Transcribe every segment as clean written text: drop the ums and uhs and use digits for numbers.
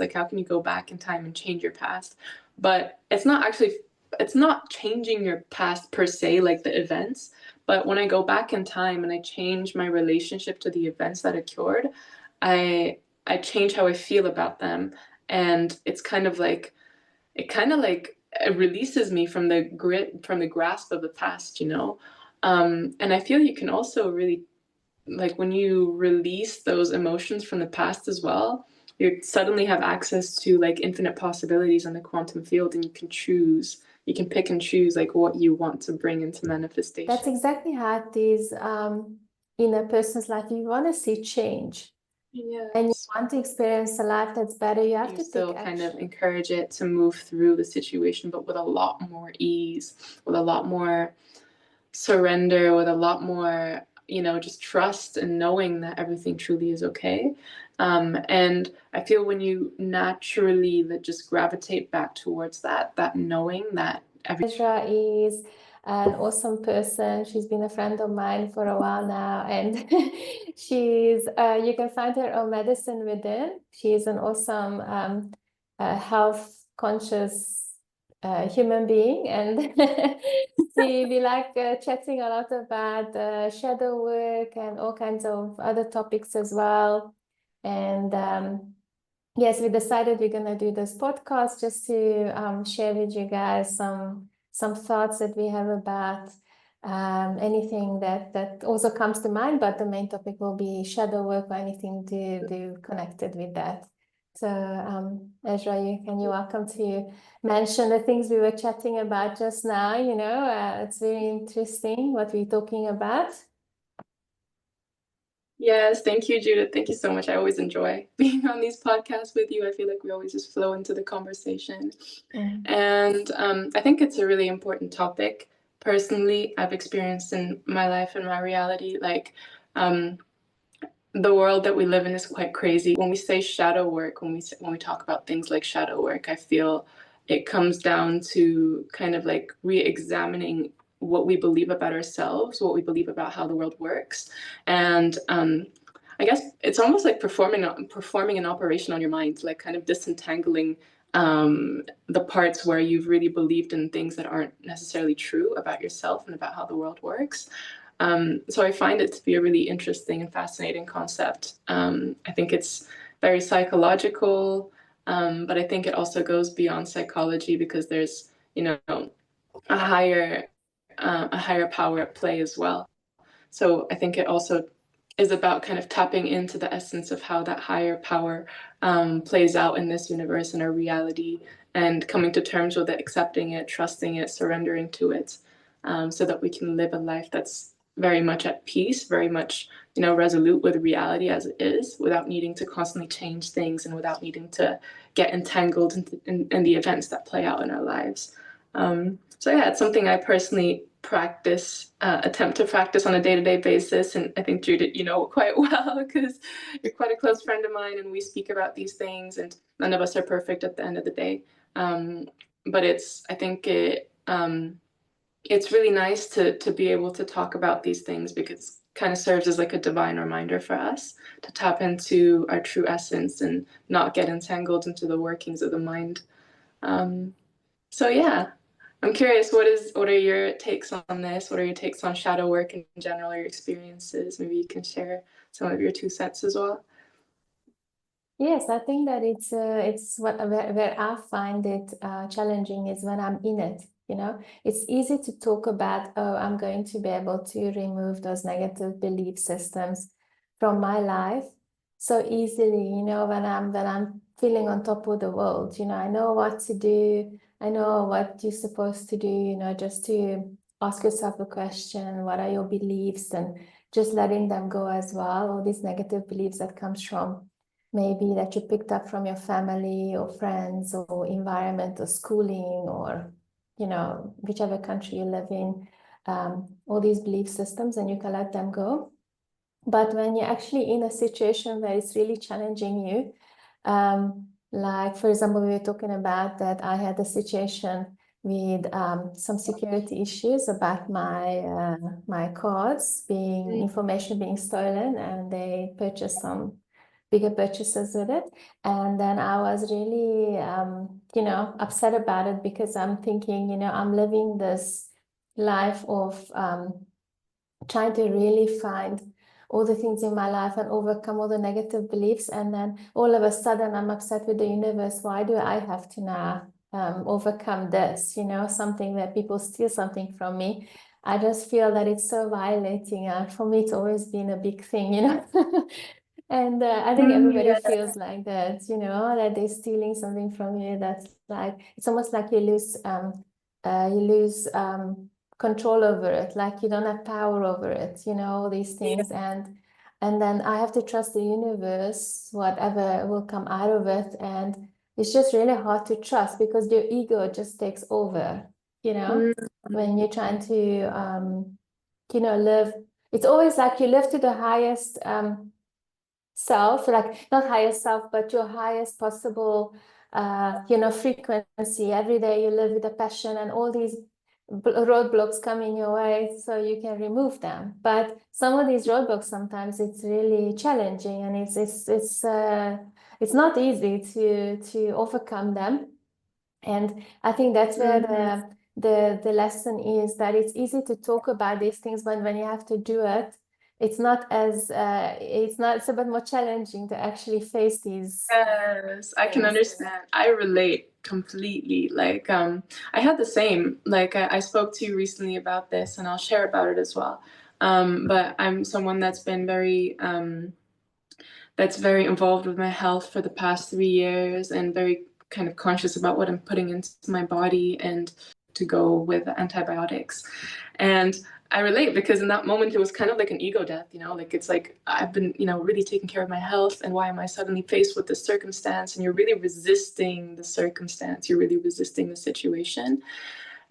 like how can you go back in time and change your past? But it's not changing your past per se, like the events, but when I go back in time and I change my relationship to the events that occurred, I I change how I feel about them, and it's kind of like it releases me from the grasp of the past, you know. And I feel you can also really, like, when you release those emotions from the past as well, you suddenly have access to like infinite possibilities in the quantum field, and you can pick and choose like what you want to bring into manifestation. That's exactly how it is in a person's life. You want to see change. Yes. And you want to experience a life that's better, you have to still take kind action. of encourage it to move through the situation, but with a lot more ease, with a lot more surrender, with a lot more, you know, just trust and knowing that everything truly is okay. And I feel when you naturally just gravitate back towards that knowing that Esra is an awesome person. She's been a friend of mine for a while now, and she's you can find her on Medicine Within. She's an awesome health conscious human being, and we like chatting a lot about shadow work and all kinds of other topics as well. And yes, we decided we're going to do this podcast just to share with you guys some thoughts that we have about anything that also comes to mind, but the main topic will be shadow work or anything to do connected with that. So Esra, you're welcome to mention the things we were chatting about just now. You know, it's very interesting what we're talking about. Yes, thank you, Judith. Thank you so much. I always enjoy being on these podcasts with you. I feel like we always just flow into the conversation. And I think it's a really important topic. Personally, I've experienced in my life and my reality, like the world that we live in is quite crazy. When we say shadow work, when we talk about things like shadow work, I feel it comes down to kind of like re-examining what we believe about ourselves, what we believe about how the world works. And I guess it's almost like performing an operation on your mind, like kind of disentangling the parts where you've really believed in things that aren't necessarily true about yourself and about how the world works. So I find it to be a really interesting and fascinating concept. I think it's very psychological, but I think it also goes beyond psychology because there's, you know, a higher power at play as well. So I think it also is about kind of tapping into the essence of how that higher power plays out in this universe and our reality, and coming to terms with it, accepting it, trusting it, surrendering to it, so that we can live a life that's very much at peace, very much, you know, resolute with reality as it is, without needing to constantly change things and without needing to get entangled in the events that play out in our lives. So yeah, it's something I personally attempt to practice on a day-to-day basis. And I think, Judith, you know quite well because you're quite a close friend of mine and we speak about these things, and none of us are perfect at the end of the day. But I think it's really nice to be able to talk about these things because it kind of serves as like a divine reminder for us to tap into our true essence and not get entangled into the workings of the mind. So yeah, I'm curious, what are your takes on this? What are your takes on shadow work in general, your experiences? Maybe you can share some of your 2 cents as well. Yes, I think that it's where I find it challenging is when I'm in it. You know, it's easy to talk about, oh, I'm going to be able to remove those negative belief systems from my life so easily. You know, when I'm feeling on top of the world, you know, I know what to do. I know what you're supposed to do. You know, just to ask yourself a question: what are your beliefs? And just letting them go as well. All these negative beliefs that comes from maybe that you picked up from your family or friends or environment or schooling or, you know, whichever country you live in, all these belief systems, and you can let them go. But when you're actually in a situation where it's really challenging you, like, for example, we were talking about that I had a situation with some security issues about my cards information being stolen, and they purchased some bigger purchases with it. And then I was really, upset about it, because I'm thinking, I'm living this life of trying to really find all the things in my life and overcome all the negative beliefs. And then all of a sudden I'm upset with the universe. Why do I have to now overcome this, something where people steal something from me? I just feel that it's so violating. For me, it's always been a big thing. And I think everybody feels like that, that they're stealing something from you. That's like, it's almost like you lose control over it, like you don't have power over it, all these things. And then I have to trust the universe, whatever will come out of it. And it's just really hard to trust, because your ego just takes over, when you're trying to live. It's always like you live to the highest self, like not highest self, but your highest possible frequency. Every day you live with a passion, and all these roadblocks coming your way, so you can remove them. But some of these roadblocks, sometimes it's really challenging, and it's not easy to overcome them. And I think that's where the lesson is, that it's easy to talk about these things, but when you have to do it, it's a bit more challenging to actually face these. Yes, I can understand. I relate completely. Like, I had the same. Like, I spoke to you recently about this, and I'll share about it as well. But I'm someone that's been that's very involved with my health for the past 3 years, and very kind of conscious about what I'm putting into my body, and to go with antibiotics. And I relate, because in that moment it was kind of like an ego death, like it's like I've been, really taking care of my health, and why am I suddenly faced with this circumstance? And you're really resisting the circumstance, you're really resisting the situation.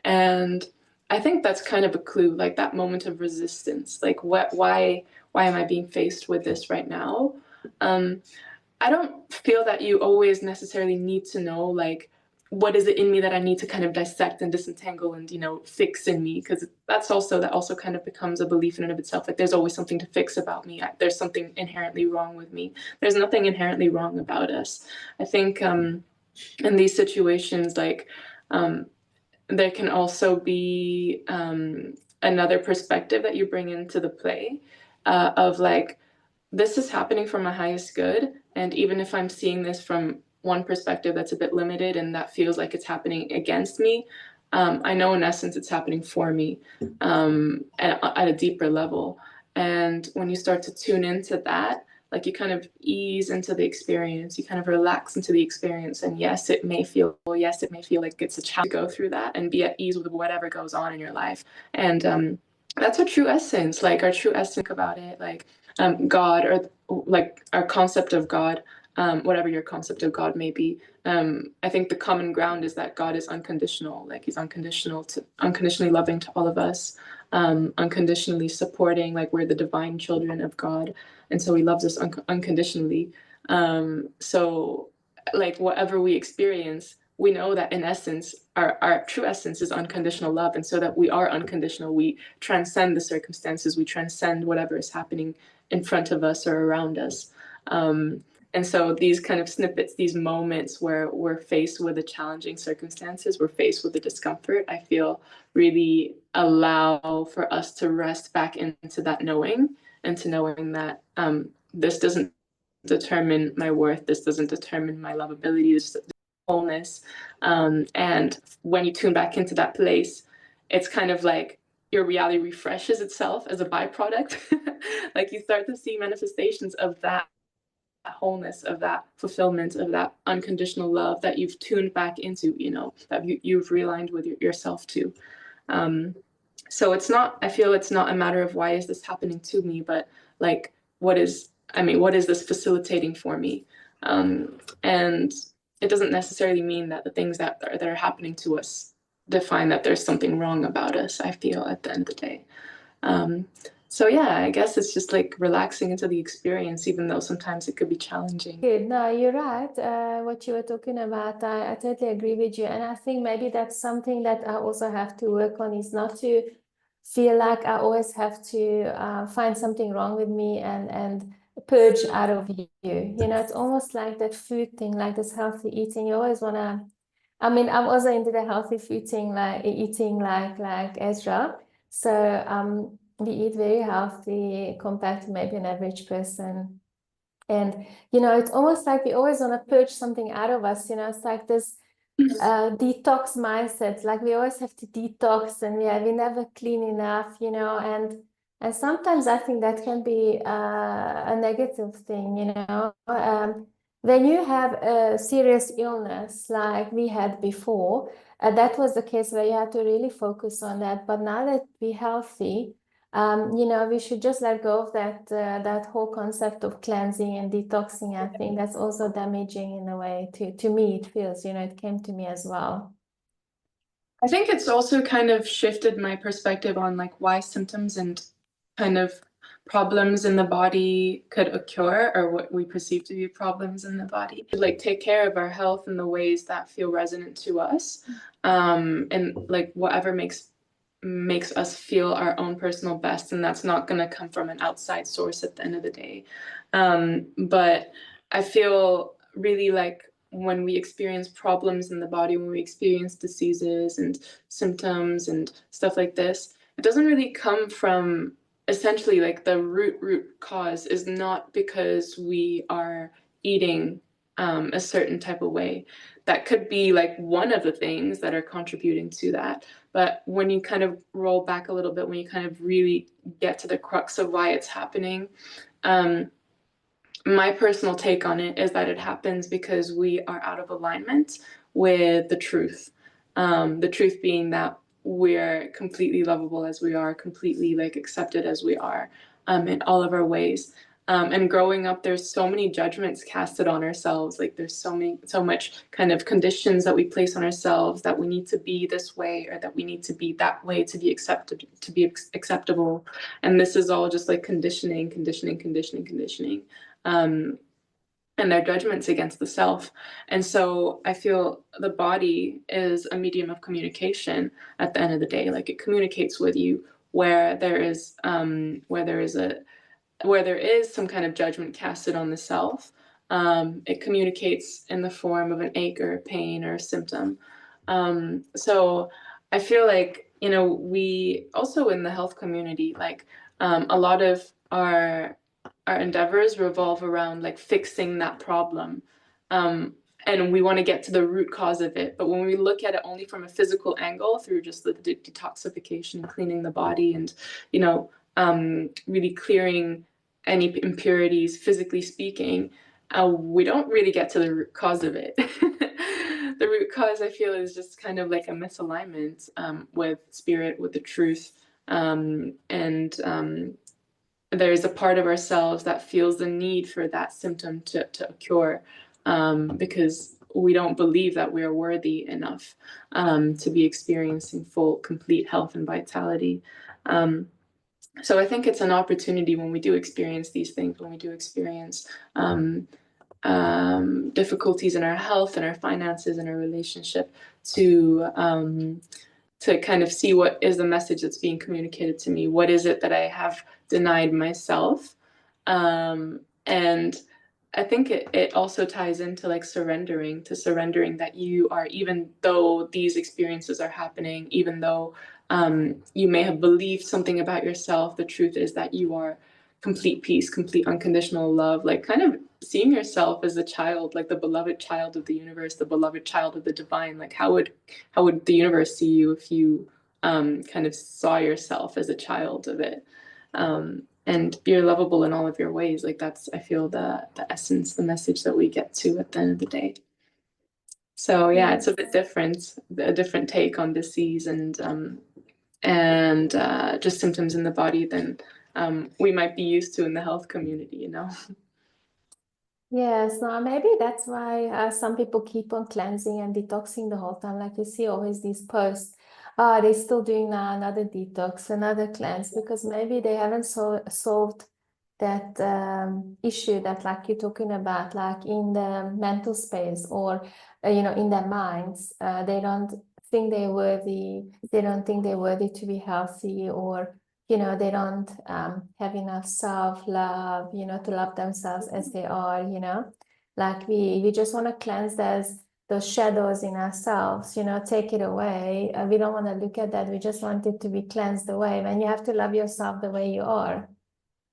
And I think that's kind of a clue, like that moment of resistance, like why am I being faced with this right now? I don't feel that you always necessarily need to know, like, what is it in me that I need to kind of dissect and disentangle and, fix in me, because that also kind of becomes a belief in and of itself. Like, there's always something to fix about me. There's something inherently wrong with me. There's nothing inherently wrong about us. I think in these situations, like, there can also be another perspective that you bring into the play, of like, this is happening for my highest good. And even if I'm seeing this from one perspective that's a bit limited, and that feels like it's happening against me, I know in essence it's happening for me, at a deeper level. And when you start to tune into that, like, you kind of ease into the experience, you kind of relax into the experience. And yes, it may feel like it's a challenge to go through that and be at ease with whatever goes on in your life. And that's our true essence, like our true essence about it, like God, or like our concept of God, whatever your concept of God may be. I think the common ground is that God is unconditional, like he's unconditionally loving to all of us, unconditionally supporting, like we're the divine children of God. And so he loves us unconditionally. So like whatever we experience, we know that in essence, our true essence is unconditional love. And so that we are unconditional, we transcend the circumstances, we transcend whatever is happening in front of us or around us. And so these kind of snippets, these moments where we're faced with the challenging circumstances, we're faced with the discomfort, I feel really allow for us to rest back into that knowing, and to knowing that this doesn't determine my worth, this doesn't determine my lovability, this wholeness. And when you tune back into that place, it's kind of like your reality refreshes itself as a byproduct. Like you start to see manifestations of that wholeness, of that fulfillment, of that unconditional love that you've tuned back into, that you've realigned with yourself to. So I feel it's not a matter of why is this happening to me, but like, what is this facilitating for me? And it doesn't necessarily mean that the things that are happening to us define that there's something wrong about us, I feel, at the end of the day. So yeah, I guess it's just like relaxing into the experience, even though sometimes it could be challenging. Good. No, you're right. What you were talking about, I totally agree with you. And I think maybe that's something that I also have to work on, is not to feel like I always have to find something wrong with me and purge out of you. You know, it's almost like that food thing, like this healthy eating. You always want to, I mean, I'm also into the healthy food thing, like eating like Ezra. So we eat very healthy compared to maybe an average person. And, you know, it's almost like we always want to purge something out of us. You know, it's like this detox mindset. Like we always have to detox, and we never clean enough, you know, and sometimes I think that can be a negative thing, you know. When you have a serious illness like we had before, that was the case where you had to really focus on that. But now that we're healthy, you know, we should just let go of that whole concept of cleansing and detoxing. I think that's also damaging in a way. To me, it feels, you know, it came to me as well. I think it's also kind of shifted my perspective on like why symptoms and kind of problems in the body could occur, or what we perceive to be problems in the body. Like take care of our health in the ways that feel resonant to us, and like whatever makes us feel our own personal best, and that's not going to come from an outside source at the end of the day. But I feel really like when we experience problems in the body, when we experience diseases and symptoms and stuff like this, it doesn't really come from, essentially, like the root cause is not because we are eating a certain type of way. That could be like one of the things that are contributing to that. But when you kind of roll back a little bit, when you kind of really get to the crux of why it's happening, my personal take on it is that it happens because we are out of alignment with the truth. The truth being that we're completely lovable as we are, completely like accepted as we are, in all of our ways. And growing up, there's so many judgments casted on ourselves. Like there's so much kind of conditions that we place on ourselves, that we need to be this way or that we need to be that way to be accepted, to be acceptable. And this is all just like conditioning. And their judgments against the self. And so I feel the body is a medium of communication at the end of the day. Like it communicates with you where there is some kind of judgment casted on the self. It communicates in the form of an ache or a pain or a symptom. So I feel like, you know, we also in the health community, like a lot of our endeavors revolve around like fixing that problem. And we want to get to the root cause of it. But when we look at it only from a physical angle, through just the detoxification, cleaning the body, and, you know, really clearing any impurities, physically speaking, we don't really get to the root cause of it. The root cause, I feel, is just kind of like a misalignment with spirit, with the truth. There's a part of ourselves that feels the need for that symptom to occur, because we don't believe that we are worthy enough to be experiencing full, complete health and vitality. So I think it's an opportunity when we do experience these things, when we do experience difficulties in our health and our finances and our relationship, to kind of see what is the message that's being communicated to me. What is it that I have denied myself? And I think it also ties into like surrendering that you are, even though these experiences are happening, even though you may have believed something about yourself, the truth is that you are complete peace, complete unconditional love, like kind of seeing yourself as a child, like the beloved child of the universe, the beloved child of the divine. Like how would the universe see you if you kind of saw yourself as a child of it? And you're lovable in all of your ways. Like that's, I feel, the essence, the message that we get to at the end of the day. So yeah, it's a bit different, a different take on disease and just symptoms in the body than we might be used to in the health community, you know? Yes, no, maybe that's why some people keep on cleansing and detoxing the whole time. Like you see always these posts, they're still doing now another detox, another cleanse, because maybe they haven't solved that issue that like you're talking about, like in the mental space or, you know, in their minds. They don't think they're worthy. They don't think they're worthy to be healthy, or you know, they don't have enough self-love, you know, to love themselves as they are, you know. Like we just want to cleanse those shadows in ourselves, you know, take it away. We don't want to look at that. We just want it to be cleansed away. When you have to love yourself the way you are,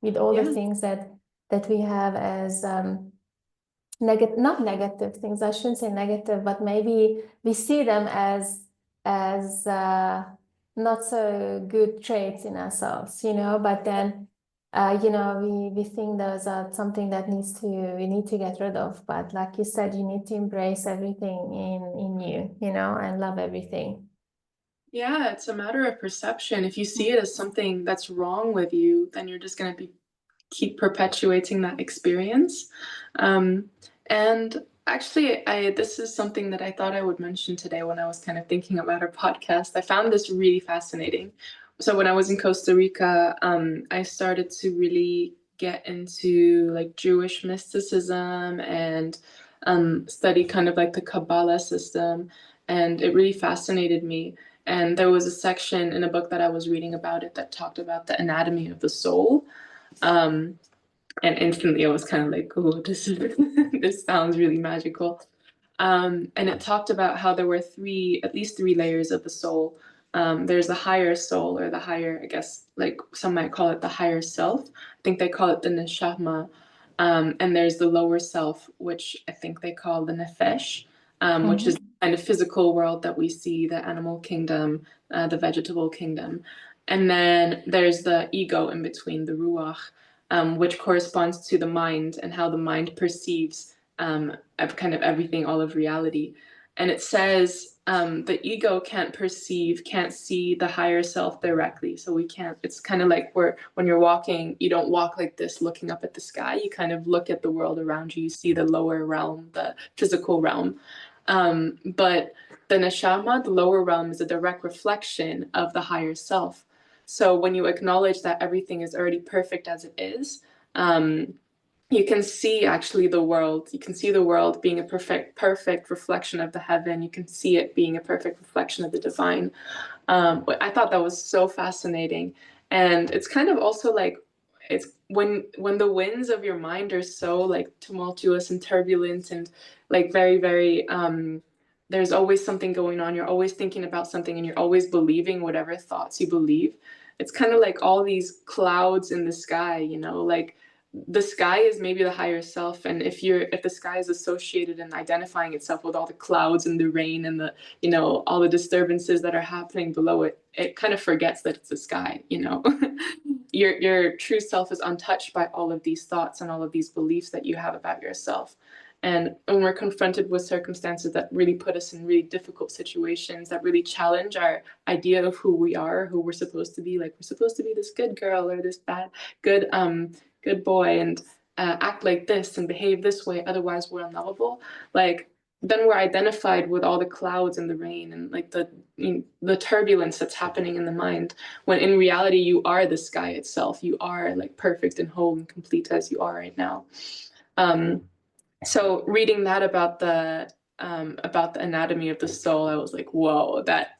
with all the things that we have as not negative things. I shouldn't say negative, but maybe we see them as not so good traits in ourselves, you know. But then, you know, we think those are something that we need to get rid of. But like you said, you need to embrace everything in you, you know, and love everything. Yeah, it's a matter of perception. If you see it as something that's wrong with you, then you're just going to keep perpetuating that experience. And actually, this is something that I thought I would mention today when I was kind of thinking about our podcast. I found this really fascinating. So when I was in Costa Rica, I started to really get into like Jewish mysticism and study kind of like the Kabbalah system, and it really fascinated me. And there was a section in a book that I was reading about it that talked about the anatomy of the soul. Um, and instantly I was kind of like, oh, this is this sounds really magical. And it talked about how there were at least three layers of the soul. There's the higher soul, or the higher, I guess, like some might call it the higher self. I think they call it the neshama. And there's the lower self, which I think they call the nefesh, which is the kind of physical world that we see, the animal kingdom, the vegetable kingdom. And then there's the ego in between, the ruach, which corresponds to the mind and how the mind perceives of kind of everything, all of reality. And it says the ego can't see the higher self directly. So we can't, it's kind of like when you're walking, you don't walk like this looking up at the sky. You kind of look at the world around you. You see the lower realm, the physical realm. But the neshama, the lower realm, is a direct reflection of the higher self. So when you acknowledge that everything is already perfect as it is, you can see actually the world. You can see the world being a perfect reflection of the heaven. You can see it being a perfect reflection of the divine. I thought that was so fascinating. And it's kind of also like, it's when the winds of your mind are so like tumultuous and turbulent and like very, very, there's always something going on. You're always thinking about something and you're always believing whatever thoughts you believe. It's kind of like all these clouds in the sky, you know, like the sky is maybe the higher self. And if the sky is associated and identifying itself with all the clouds and the rain and the, you know, all the disturbances that are happening below it, it kind of forgets that it's the sky, you know. Your true self is untouched by all of these thoughts and all of these beliefs that you have about yourself. And when we're confronted with circumstances that really put us in really difficult situations, that really challenge our idea of who we are, who we're supposed to be, like we're supposed to be this good girl or this good boy, and act like this and behave this way, otherwise we're unlovable. Like then we're identified with all the clouds and the rain and like the turbulence that's happening in the mind, when in reality you are the sky itself. You are like perfect and whole and complete as you are right now. So reading that about the anatomy of the soul, I was like, whoa, that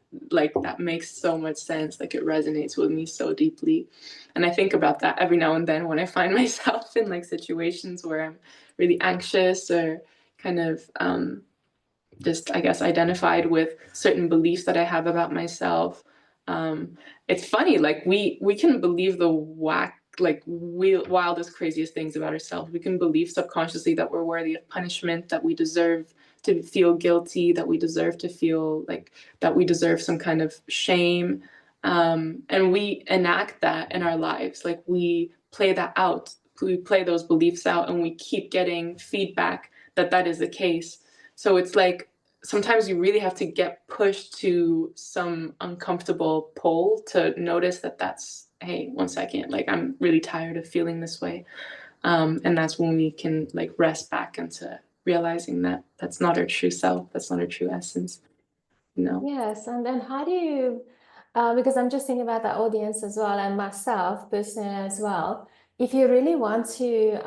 makes so much sense. Like it resonates with me so deeply. And I think about that every now and then when I find myself in like situations where I'm really anxious or kind of just, I guess, identified with certain beliefs that I have about myself. It's funny, like we can believe the wildest, craziest things about ourselves. We can believe subconsciously that we're worthy of punishment, that we deserve to feel guilty, that we deserve to feel like that we deserve some kind of shame. And we enact that in our lives. Like we play that out. We play those beliefs out and we keep getting feedback that is the case. So it's like sometimes you really have to get pushed to some uncomfortable pole to notice that's, hey, one second, like I'm really tired of feeling this way. And that's when we can like rest back into realizing that that's not our true self, that's not our true essence. No. Yes, and then how do you, because I'm just thinking about the audience as well and myself personally as well. If you really want to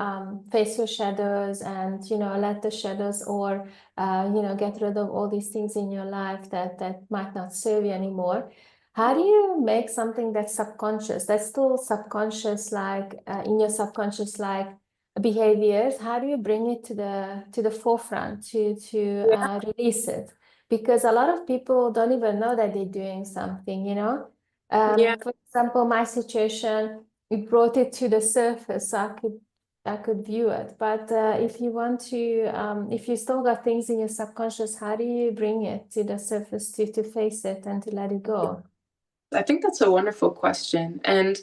face your shadows and, you know, let the shadows or, you know, get rid of all these things in your life that might not serve you anymore, How do you make something that's subconscious, that's still subconscious, like in your subconscious, like behaviors? How do you bring it to the forefront to release it? Because a lot of people don't even know that they're doing something, you know? Yeah. For example, my situation, it brought it to the surface, so I could view it. But if you want to, if you still got things in your subconscious, how do you bring it to the surface to face it and to let it go? I think that's a wonderful question. And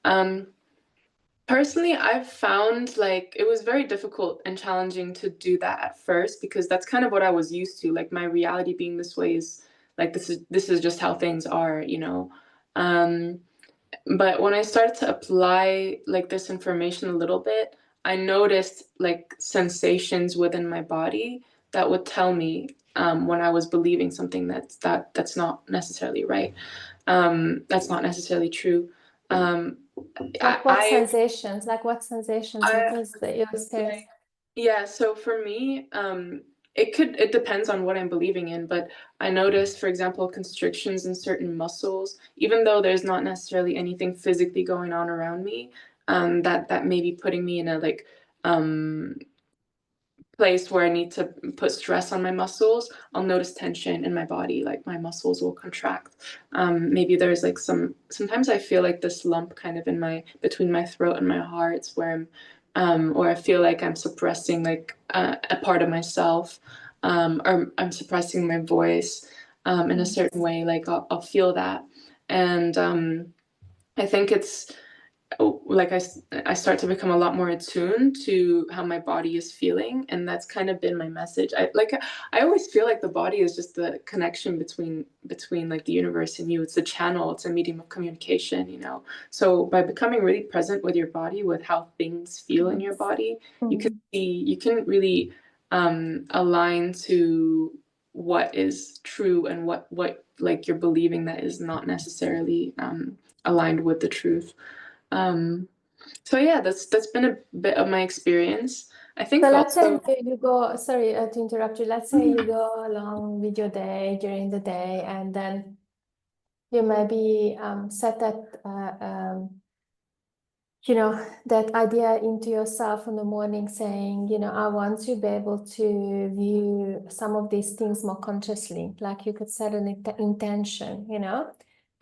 um, personally, I've found like it was very difficult and challenging to do that at first because that's kind of what I was used to. Like my reality being this way is like this is just how things are, you know. Um, but when I started to apply like this information a little bit, I noticed like sensations within my body that would tell me when I was believing something that's not necessarily right. That's not necessarily true. Um, Like what I, sensations? Like what sensations? What I, was your experience? yeah. So for me, it depends on what I'm believing in, but I noticed, for example, constrictions in certain muscles, even though there's not necessarily anything physically going on around me, that may be putting me in a like um place where I need to put stress on my muscles, I'll notice tension in my body, like my muscles will contract. Maybe there's like sometimes I feel like this lump kind of in my, between my throat and my heart, where or I feel like I'm suppressing like a part of myself, or I'm suppressing my voice in a Mm. certain way, like I'll feel that. And I think it's like I start to become a lot more attuned to how my body is feeling, and that's kind of been my message. I always feel like the body is just the connection between like the universe and you. It's a channel, it's a medium of communication, you know. So by becoming really present with your body, with how things feel in your body, Mm. you can really align to what is true and what like you're believing that is not necessarily aligned with the truth. um, so yeah, that's been a bit of my experience. I So think let's say also, you go, sorry to interrupt you. Let's say you go along with your day during the day, and then you maybe set that that idea into yourself in the morning, saying, I want to be able to view some of these things more consciously. Like you could set an intention,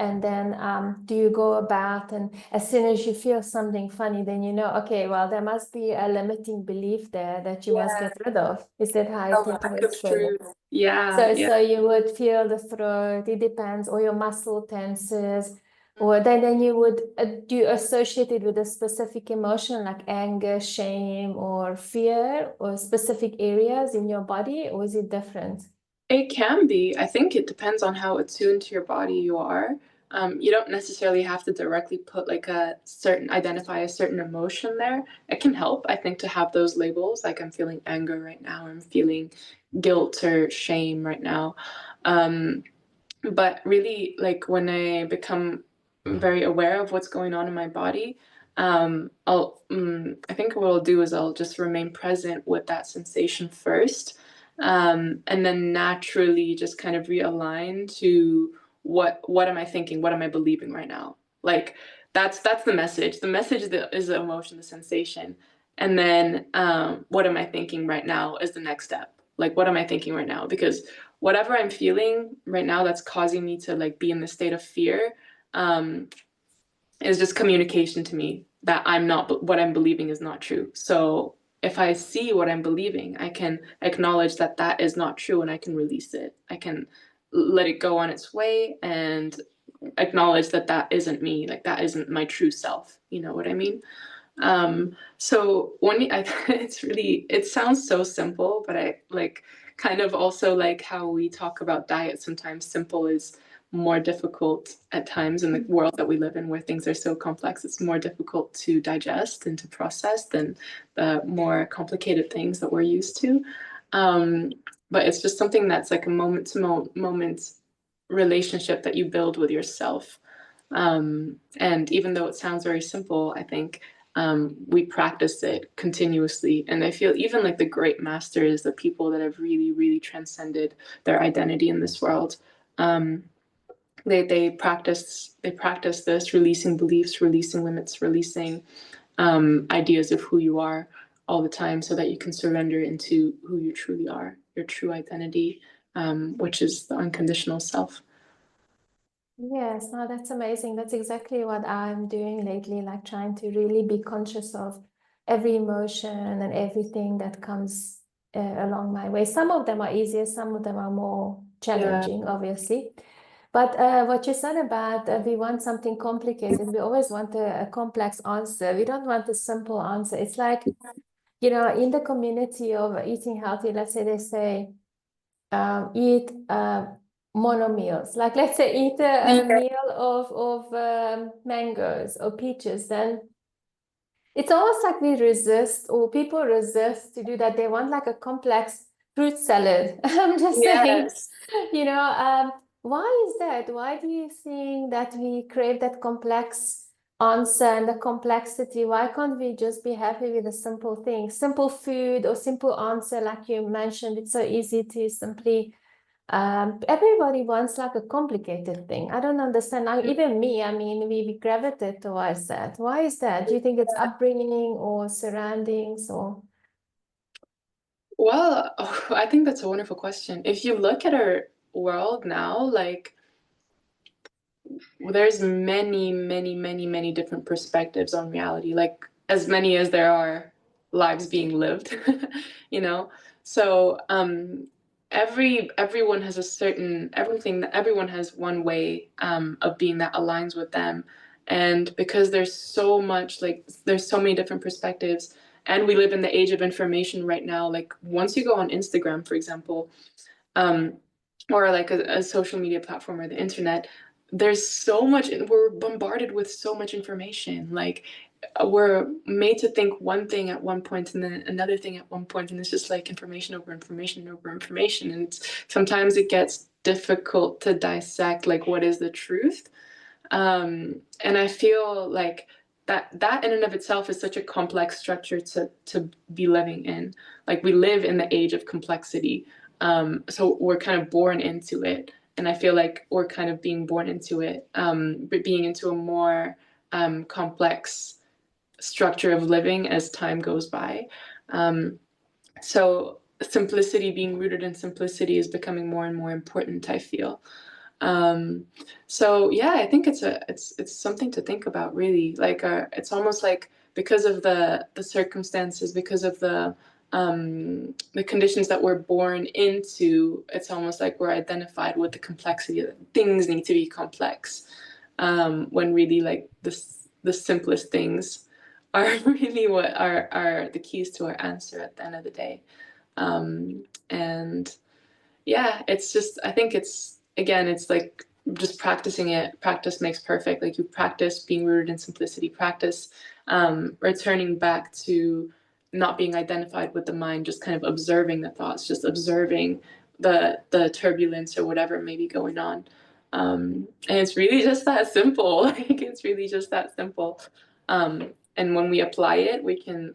and then do you go about, and as soon as you feel something funny, then okay, well, there must be a limiting belief there that you must yeah, get rid of. Is that how a it lack works of for you? truth. Yeah, So, yeah. so you would feel the throat, it depends, or your muscle tenses, or then you would do you associate it with a specific emotion like anger, shame, or fear, or specific areas in your body, or is it different? It can be. I think it depends on how attuned to your body you are. You don't necessarily have to directly put like identify a certain emotion there. It can help, I think, to have those labels, like I'm feeling anger right now, or I'm feeling guilt or shame right now. Um, but really, like when I become very aware of what's going on in my body, I think what I'll do is I'll just remain present with that sensation first, and then naturally just kind of realign to what am I thinking, what am I believing right now. Like that's the message. The message is the emotion, the sensation, and then what am I thinking right now is the next step. Like what am I thinking right now? Because whatever I'm feeling right now that's causing me to like be in this state of fear, um, is just communication to me that I'm not, what I'm believing is not true. So if I see what I'm believing, I can acknowledge that that is not true, and I can release it. I can let it go on its way and acknowledge that that isn't me, like that isn't my true self. You know what I mean? So it's really, it sounds so simple, but I like kind of also like how we talk about diet. Sometimes simple is more difficult at times in the world that we live in, where things are so complex. It's more difficult to digest and to process than the more complicated things that we're used to. Um, but it's just something that's like a moment to moment relationship that you build with yourself. And even though it sounds very simple, I think we practice it continuously. And I feel even like the great masters, the people that have really, really transcended their identity in this world, um, they practice this, releasing beliefs, releasing limits, releasing ideas of who you are all the time, so that you can surrender into who you truly are, your true identity, which is the unconditional self. Yes, no, that's amazing. That's exactly what I'm doing lately, like trying to really be conscious of every emotion and everything that comes along my way. Some of them are easier, some of them are more challenging, obviously. But what you said about we want something complicated, we always want a complex answer. We don't want a simple answer. It's like, in the community of eating healthy, let's say they say, eat mono meals. Like let's say eat a meal of mangoes or peaches, then it's almost like we resist, or people resist to do that. They want like a complex fruit salad. I'm just saying, Yes. why is that? Why do you think that we crave that complex answer and the complexity? Why can't we just be happy with a simple thing, simple food or simple answer, like you mentioned? It's so easy to simply everybody wants like a complicated thing. I don't understand. Like, even me, I mean, we gravitate towards that. Why is that? Do you think it's upbringing or surroundings or? Well, I think that's a wonderful question. If you look at our world now, like there's many, many, many, many different perspectives on reality, like as many as there are lives being lived, you know? So everyone has a certain everything that everyone has one way of being that aligns with them. And because there's so much, like there's so many different perspectives, and we live in the age of information right now, like once you go on Instagram, for example, um, or like a social media platform or the internet, there's so much, we're bombarded with so much information. Like we're made to think one thing at one point and then another thing at one point, and it's just like information over information over information. And sometimes it gets difficult to dissect like what is the truth. And I feel like that in and of itself is such a complex structure to be living in. Like we live in the age of complexity, so we're kind of born into it, and I feel like we're kind of being born into it, but being into a more complex structure of living as time goes by. So simplicity, being rooted in simplicity, is becoming more and more important, I feel. Um, so yeah, I think it's something to think about, really. Like it's almost like because of the circumstances, because of the conditions that we're born into, it's almost like we're identified with the complexity that things need to be complex, when really like the simplest things are really what are the keys to our answer at the end of the day. And yeah, it's just, I think it's, again, it's like just practicing it. Practice makes perfect. Like you practice being rooted in simplicity, practice returning back to not being identified with the mind, just kind of observing the thoughts, just observing the turbulence or whatever may be going on. And it's really just that simple. Like it's really just that simple. And when we apply it, we can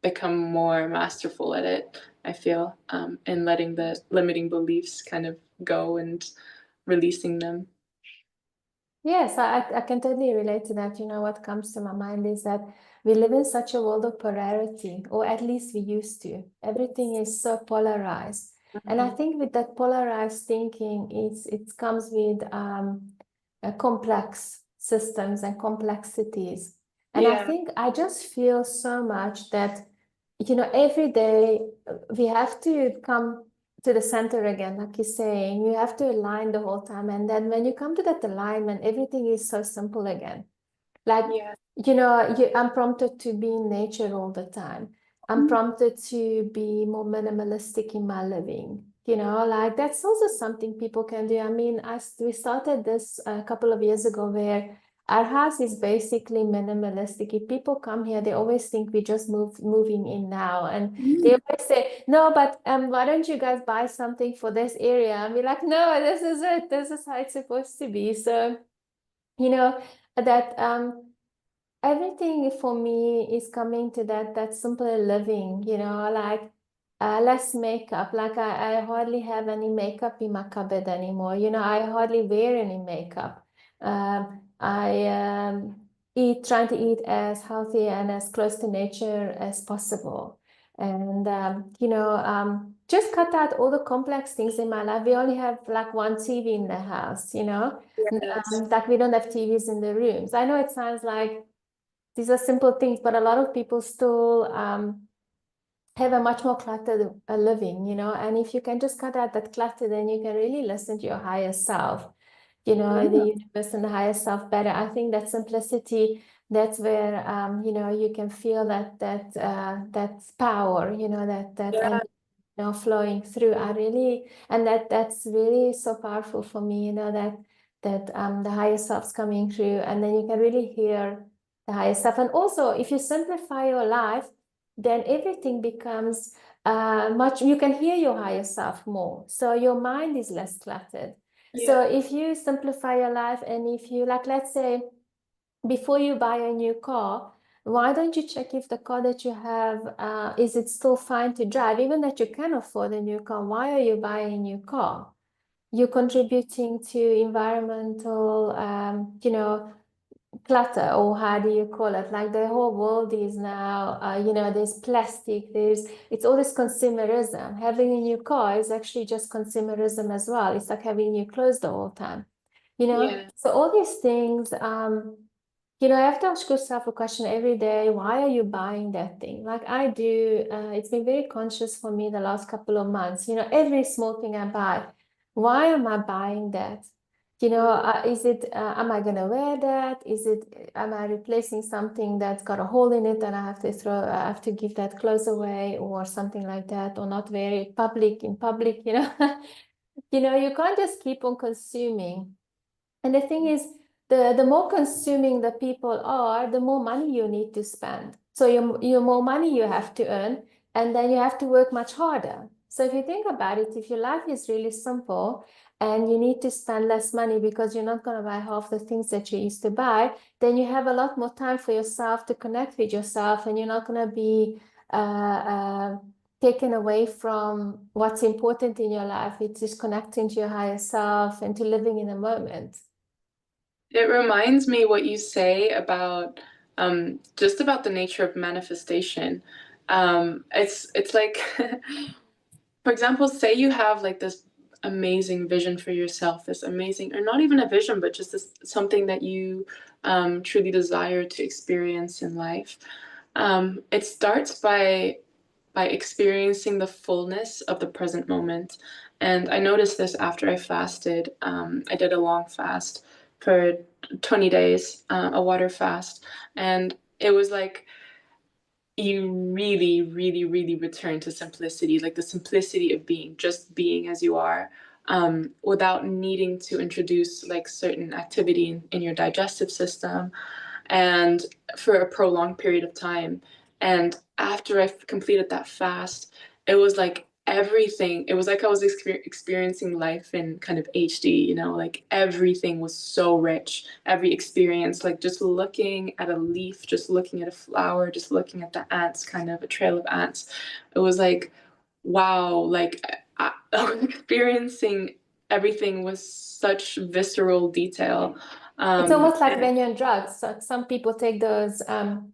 become more masterful at it, I feel, and letting the limiting beliefs kind of go and releasing them. Yes, I can totally relate to that. What comes to my mind is that we live in such a world of polarity, or at least we used to. Everything is so polarized. And I think with that polarized thinking, it comes with complex systems and complexities. And I Yeah, think I just feel so much that, every day we have to come to the center again, like you're saying. You have to align the whole time. And then when you come to that alignment, everything is so simple again. Like, yeah, I'm prompted to be in nature all the time. I'm prompted to be more minimalistic in my living. Like that's also something people can do. I mean, we started this a couple of years ago, where our house is basically minimalistic. If people come here, they always think we just moving in now, and they always say, "No, but why don't you guys buy something for this area?" And we're like, "No, this is it. This is how it's supposed to be." So, that everything for me is coming to that simple living, like less makeup. Like I hardly have any makeup in my cupboard anymore. You know, I hardly wear any makeup. I trying to eat as healthy and as close to nature as possible. And just cut out all the complex things in my life. We only have like one TV in the house, you know, Yes. like we don't have TVs in the rooms. I know it sounds like these are simple things, but a lot of people still have a much more cluttered living, you know. And if you can just cut out that clutter, then you can really listen to your higher self, you know, Yeah. the universe and the higher self better. I think that simplicity, that's where you can feel that power, you know, that Yeah. and flowing through. I really, and that's really so powerful for me, you know, that the higher self's coming through, and then you can really hear the higher self. And also, if you simplify your life, then everything becomes much, you can hear your higher self more. So your mind is less cluttered. So Yeah. if you simplify your life, and if you, like, let's say, before you buy a new car, why don't you check if the car that you have, is it still fine to drive? Even that you can afford a new car, why are you buying a new car? You're contributing to environmental, clutter, or how do you call it? Like the whole world is now, there's plastic, it's all this consumerism. Having a new car is actually just consumerism as well. It's like having new clothes the whole time, you know? Yeah. So all these things, I have to ask yourself a question every day. Why are you buying that thing? Like I do, it's been very conscious for me the last couple of months. You know, every small thing I buy, why am I buying that? You know, is it, am I gonna wear that? Am I replacing something that's got a hole in it and I have to give that clothes away or something like that, or not wear it in public, you know? You can't just keep on consuming. And the thing is, the more consuming the people are, the more money you need to spend. So you more money you have to earn, and then you have to work much harder. So if you think about it, if your life is really simple and you need to spend less money because you're not going to buy half the things that you used to buy, then you have a lot more time for yourself to connect with yourself, and you're not going to be taken away from what's important in your life. It's just connecting to your higher self and to living in the moment. It reminds me what you say about just about the nature of manifestation. It's like, for example, say you have like this amazing vision for yourself, this amazing, or not even a vision, but just this something that you truly desire to experience in life. It starts by experiencing the fullness of the present moment. And I noticed this after I fasted. I did a long fast for 20 days, a water fast. And it was like you really, really, really return to simplicity, like the simplicity of being, just being as you are, without needing to introduce like certain activity in your digestive system and for a prolonged period of time. And after I completed that fast, it was like everything, it was like I was experiencing life in kind of HD, you know, like everything was so rich. Every experience, like just looking at a leaf, just looking at a flower, just looking at the ants, kind of a trail of ants. It was like, wow, like I was experiencing everything with such visceral detail. It's almost like And when you're on drugs. So some people take those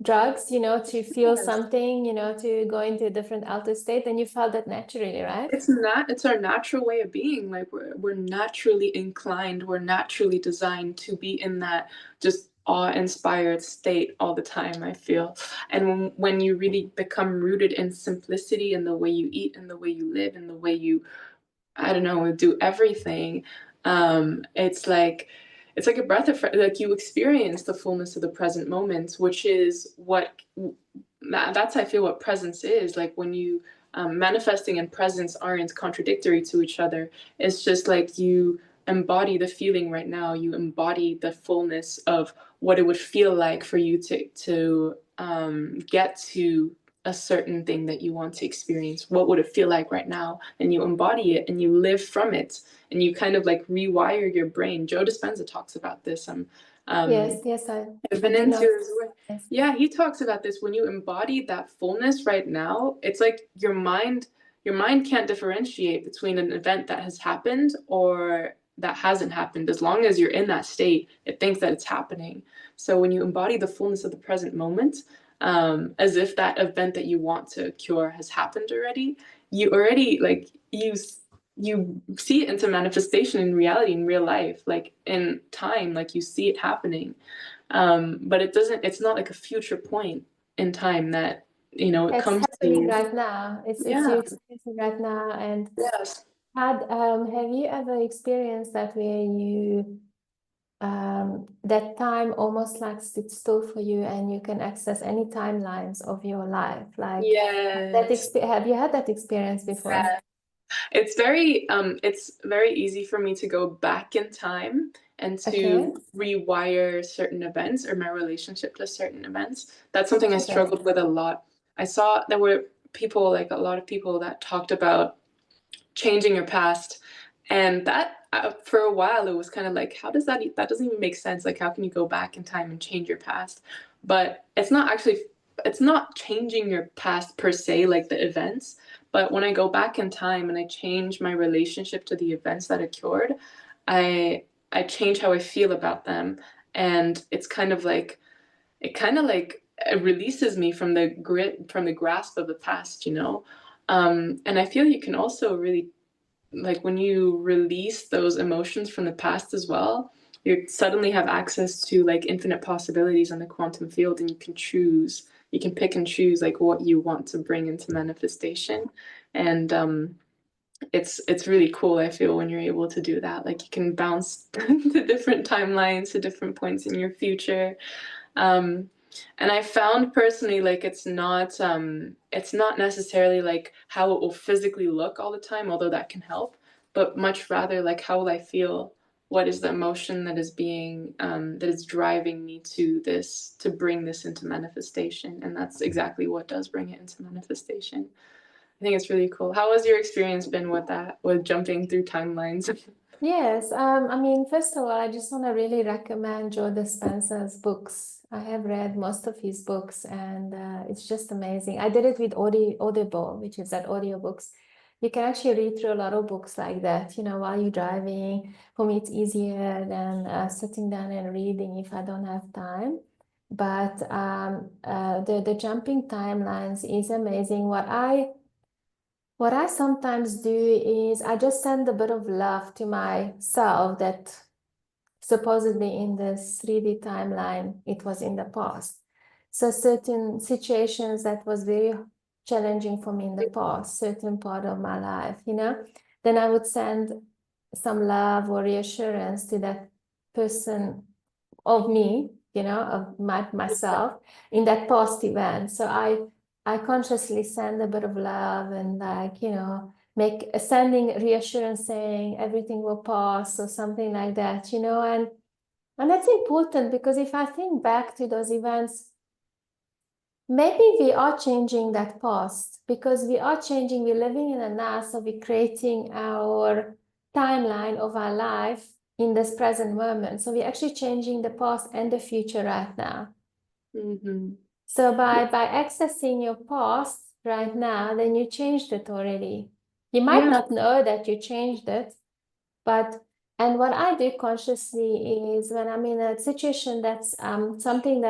drugs, to feel yes, something, to go into a different altered state, and you felt that naturally, right? it's our natural way of being. Like we're naturally inclined, we're naturally designed to be in that just awe-inspired state all the time, I feel. And when you really become rooted in simplicity in the way you eat and the way you live and the way you, I don't know, do everything, it's like a breath of like you experience the fullness of the present moment, which is what that's I feel what presence is. Like when you manifesting and presence aren't contradictory to each other. It's just like you embody the feeling right now. You embody the fullness of what it would feel like for you to get to a certain thing that you want to experience. What would it feel like right now? And you embody it and you live from it and you kind of like rewire your brain. Joe Dispenza talks about this. Yes, Um, yes, I've I been do into know. as well. Yes. Yeah, he talks about this. When you embody that fullness right now, it's like your mind your mind can't differentiate between an event that has happened or that hasn't happened. As long as you're in that state, it thinks that it's happening. So when you embody the fullness of the present moment, as if that event that you want to cure has happened already, you already like you see it into manifestation in reality, in real life, like in time, like you see it happening. But it's not like a future point in time that, you know, it It's comes happening to. right now. It's you Yeah. experiencing right now. And Yes. have you ever experienced that where you that time almost like sits still for you and you can access any timelines of your life? Like Yes. have you had that experience before? Yeah. It's very easy for me to go back in time and Okay. to rewire certain events or my relationship to certain events. That's something I Okay. struggled with a lot. I saw there were people, like a lot of people, that talked about changing your past, and that for a while it was kind of like, how does that doesn't even make sense. Like, how can you go back in time and change your past? But it's not changing your past per se, like the events. But when I go back in time and I change my relationship to the events that occurred, I change how I feel about them. And it's kind of like, it releases me from the grasp of the past, you know. And I feel you can also really, like, when you release those emotions from the past as well, you suddenly have access to like infinite possibilities in the quantum field, and you can pick and choose like what you want to bring into manifestation. And it's really cool, I feel, when you're able to do that. Like, you can bounce to different timelines, to different points in your future. um, and I found personally, like, it's not necessarily like how it will physically look all the time, although that can help, but much rather like, how will I feel? What is the emotion that is that is driving me to bring this into manifestation? And that's exactly what does bring it into manifestation. I think it's really cool. How has your experience been with that, with jumping through timelines? Yes, I mean, first of all, I just want to really recommend Joe Dispenza's books. I have read most of his books, and it's just amazing. I did it with Audible, which is that audiobooks. You can actually read through a lot of books like that, while you're driving. For me, it's easier than sitting down and reading if I don't have time. But the jumping timelines is amazing. What I sometimes do is I just send a bit of love to myself that supposedly in this 3D timeline, it was in the past. So certain situations that was very challenging for me in the past, certain part of my life, then I would send some love or reassurance to that person of me, of myself in that past event. So I consciously send a bit of love and like, make sending reassurance saying everything will pass or something like that, and that's important because if I think back to those events, maybe we are changing that past because we are changing, we're living in a now, so we're creating our timeline of our life in this present moment. So we're actually changing the past and the future right now. Mm-hmm. So by accessing your past right now, then you changed it already. You might Yeah. not know that you changed it, and what I do consciously is when I'm in a situation that's something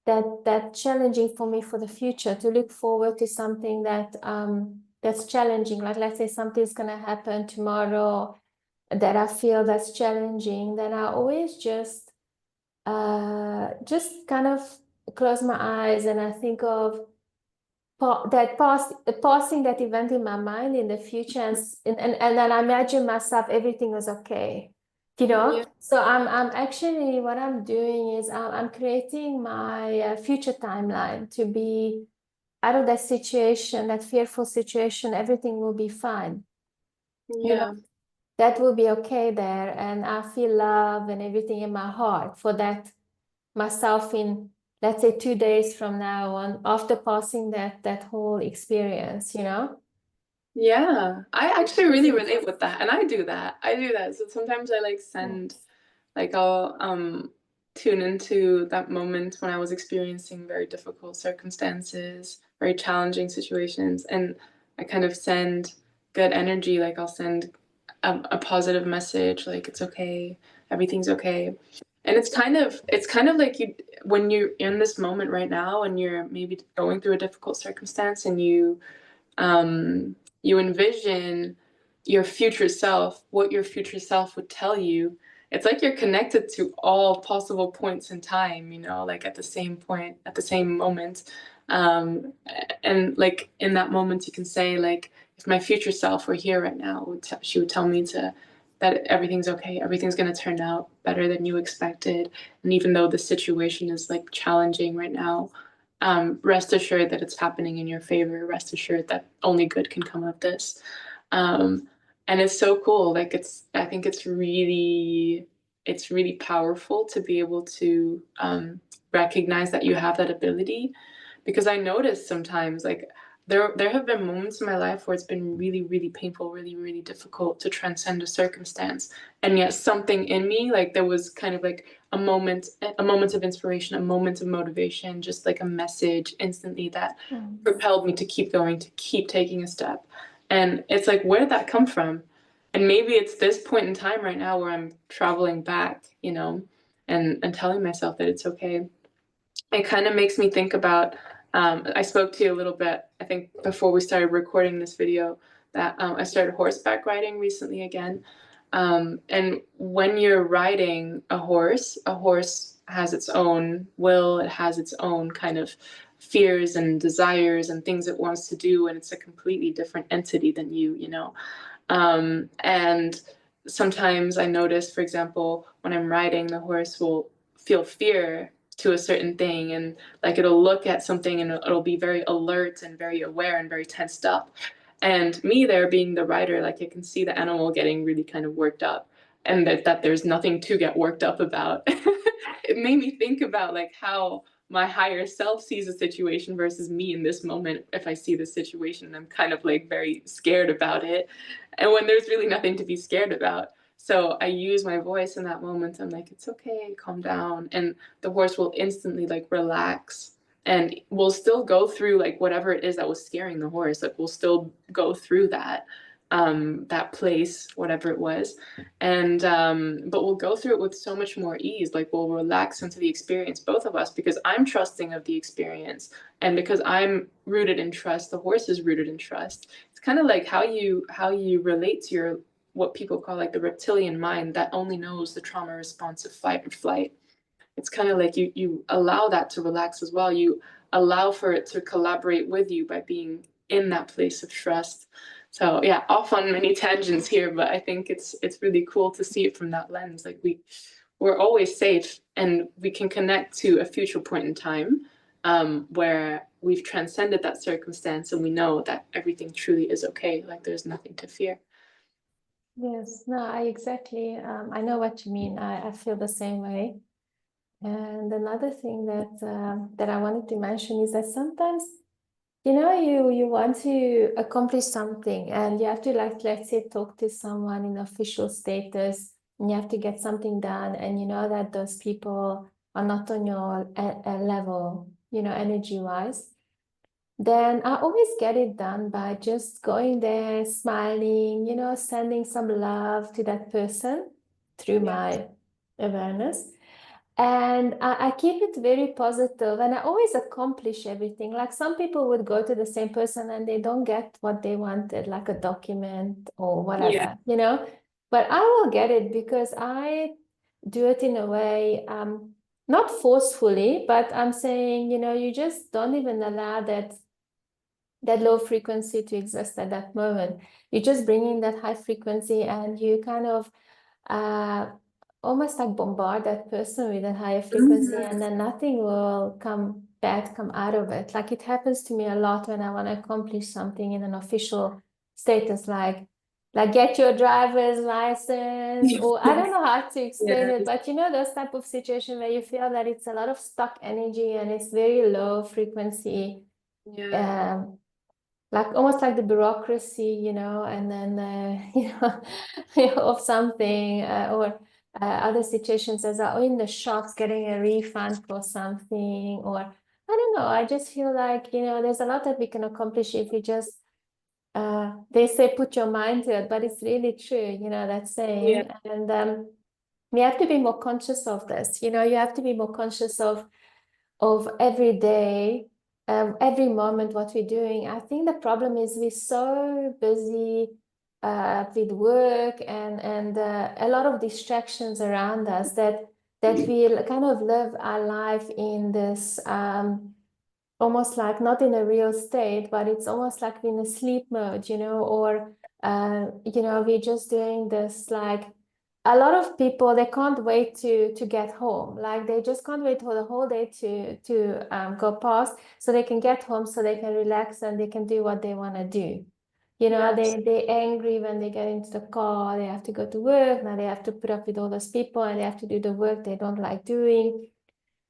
that's challenging for me for the future, to look forward to something that's challenging. Like, let's say something's gonna happen tomorrow that I feel that's challenging, then I always just kind of close my eyes and I think of passing that event in my mind in the future, and then I imagine myself everything was okay, Yeah. so I'm actually, what I'm doing is I'm creating my future timeline to be out of that situation, that fearful situation. Everything will be fine, Yeah. that will be okay there, and I feel love and everything in my heart for that myself in, let's say, 2 days from now on, after passing that whole experience, Yeah, I actually really relate with that, and I do that. I do that. So sometimes I like send, Yes. like, I'll tune into that moment when I was experiencing very difficult circumstances, very challenging situations, and I kind of send good energy, like I'll send a positive message, like it's okay, everything's okay. And it's kind of like you, when you're in this moment right now and you're maybe going through a difficult circumstance, and you envision your future self, what your future self would tell you. It's like you're connected to all possible points in time, like at the same point, at the same moment. Um, and like in that moment, you can say, like, if my future self were here right now, she would tell me that everything's okay, everything's going to turn out better than you expected. And even though the situation is like challenging right now, rest assured that it's happening in your favor. Rest assured that only good can come of this. Um, and it's so cool. Like I think it's really powerful to be able to recognize that you have that ability, because I notice sometimes, like, there have been moments in my life where it's been really, really painful, really, really difficult to transcend a circumstance. And yet something in me, like there was kind of like a moment of inspiration, a moment of motivation, just like a message instantly that propelled me to keep going, to keep taking a step. And it's like, where did that come from? And maybe it's this point in time right now where I'm traveling back, and telling myself that it's okay. It kind of makes me think about, I spoke to you a little bit, I think, before we started recording this video, that I started horseback riding recently again. And when you're riding a horse has its own will, it has its own kind of fears and desires and things it wants to do, and it's a completely different entity than you. And sometimes I notice, for example, when I'm riding, the horse will feel fear to a certain thing, and like it'll look at something and it'll be very alert and very aware and very tensed up. And me there being the rider, like I can see the animal getting really kind of worked up, and that there's nothing to get worked up about. It made me think about like how my higher self sees a situation versus me in this moment. If I see the situation, I'm kind of like very scared about it, and when there's really nothing to be scared about. So I use my voice in that moment. I'm like, it's okay, calm down. And the horse will instantly like relax, and we'll still go through like whatever it is that was scaring the horse. Like we'll still go through that place, whatever it was. And but we'll go through it with so much more ease. Like we'll relax into the experience, both of us, because I'm trusting of the experience. And because I'm rooted in trust, the horse is rooted in trust. It's kind of like how you relate to your, what people call like the reptilian mind, that only knows the trauma response of fight or flight. It's kind of like you allow that to relax as well. You allow for it to collaborate with you by being in that place of trust. So yeah, off on many tangents here, but I think it's really cool to see it from that lens. Like we're always safe, and we can connect to a future point in time, where we've transcended that circumstance and we know that everything truly is okay. Like there's nothing to fear. Yes, no, I know what you mean. I feel the same way. And another thing that I wanted to mention is that sometimes, you want to accomplish something, and you have to, like, let's say, talk to someone in official status, and you have to get something done, and you know that those people are not on your level, energy-wise. Then I always get it done by just going there, smiling, sending some love to that person through my awareness. And I keep it very positive, and I always accomplish everything. Like some people would go to the same person and they don't get what they wanted, like a document or whatever, But I will get it because I do it in a way, not forcefully, but I'm saying, you just don't even allow that low frequency to exist at that moment. You just bring in that high frequency, and you kind of almost like bombard that person with a higher frequency, and then nothing will come out of it. Like it happens to me a lot when I want to accomplish something in an official status, like get your driver's license, or I don't know how to explain it, but those type of situation where you feel that it's a lot of stuck energy and it's very low frequency. Like almost like the bureaucracy, and then of something, or other situations as are in the shops getting a refund for something, or I don't know. I just feel like there's a lot that we can accomplish if we just they say put your mind to it, but it's really true, that Yeah. saying. And we have to be more conscious of this. You have to be more conscious of every day, every moment, what we're doing. I think the problem is we're so busy with work and a lot of distractions around us that we kind of live our life in this almost like not in a real state, but it's almost like we're in a sleep mode, or we're just doing this like a lot of people, they can't wait to get home. Like they just can't wait for the whole day to go past so they can get home so they can relax and they can do what they want to do. Yes. They're angry when they get into the car, they have to go to work, now they have to put up with all those people and they have to do the work they don't like doing.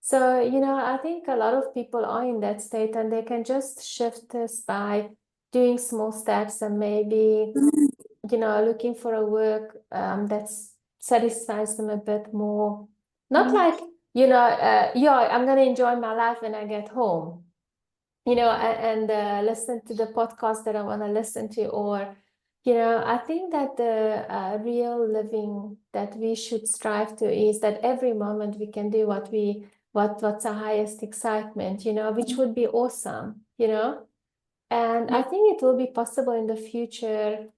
So, I think a lot of people are in that state and they can just shift this by doing small steps and maybe, looking for a work that satisfies them a bit more. Not like, yeah, I'm going to enjoy my life when I get home, and listen to the podcast that I want to listen to. Or, I think that the real living that we should strive to is that every moment we can do what's our highest excitement, which would be awesome. And I Yeah. think it will be possible in the future.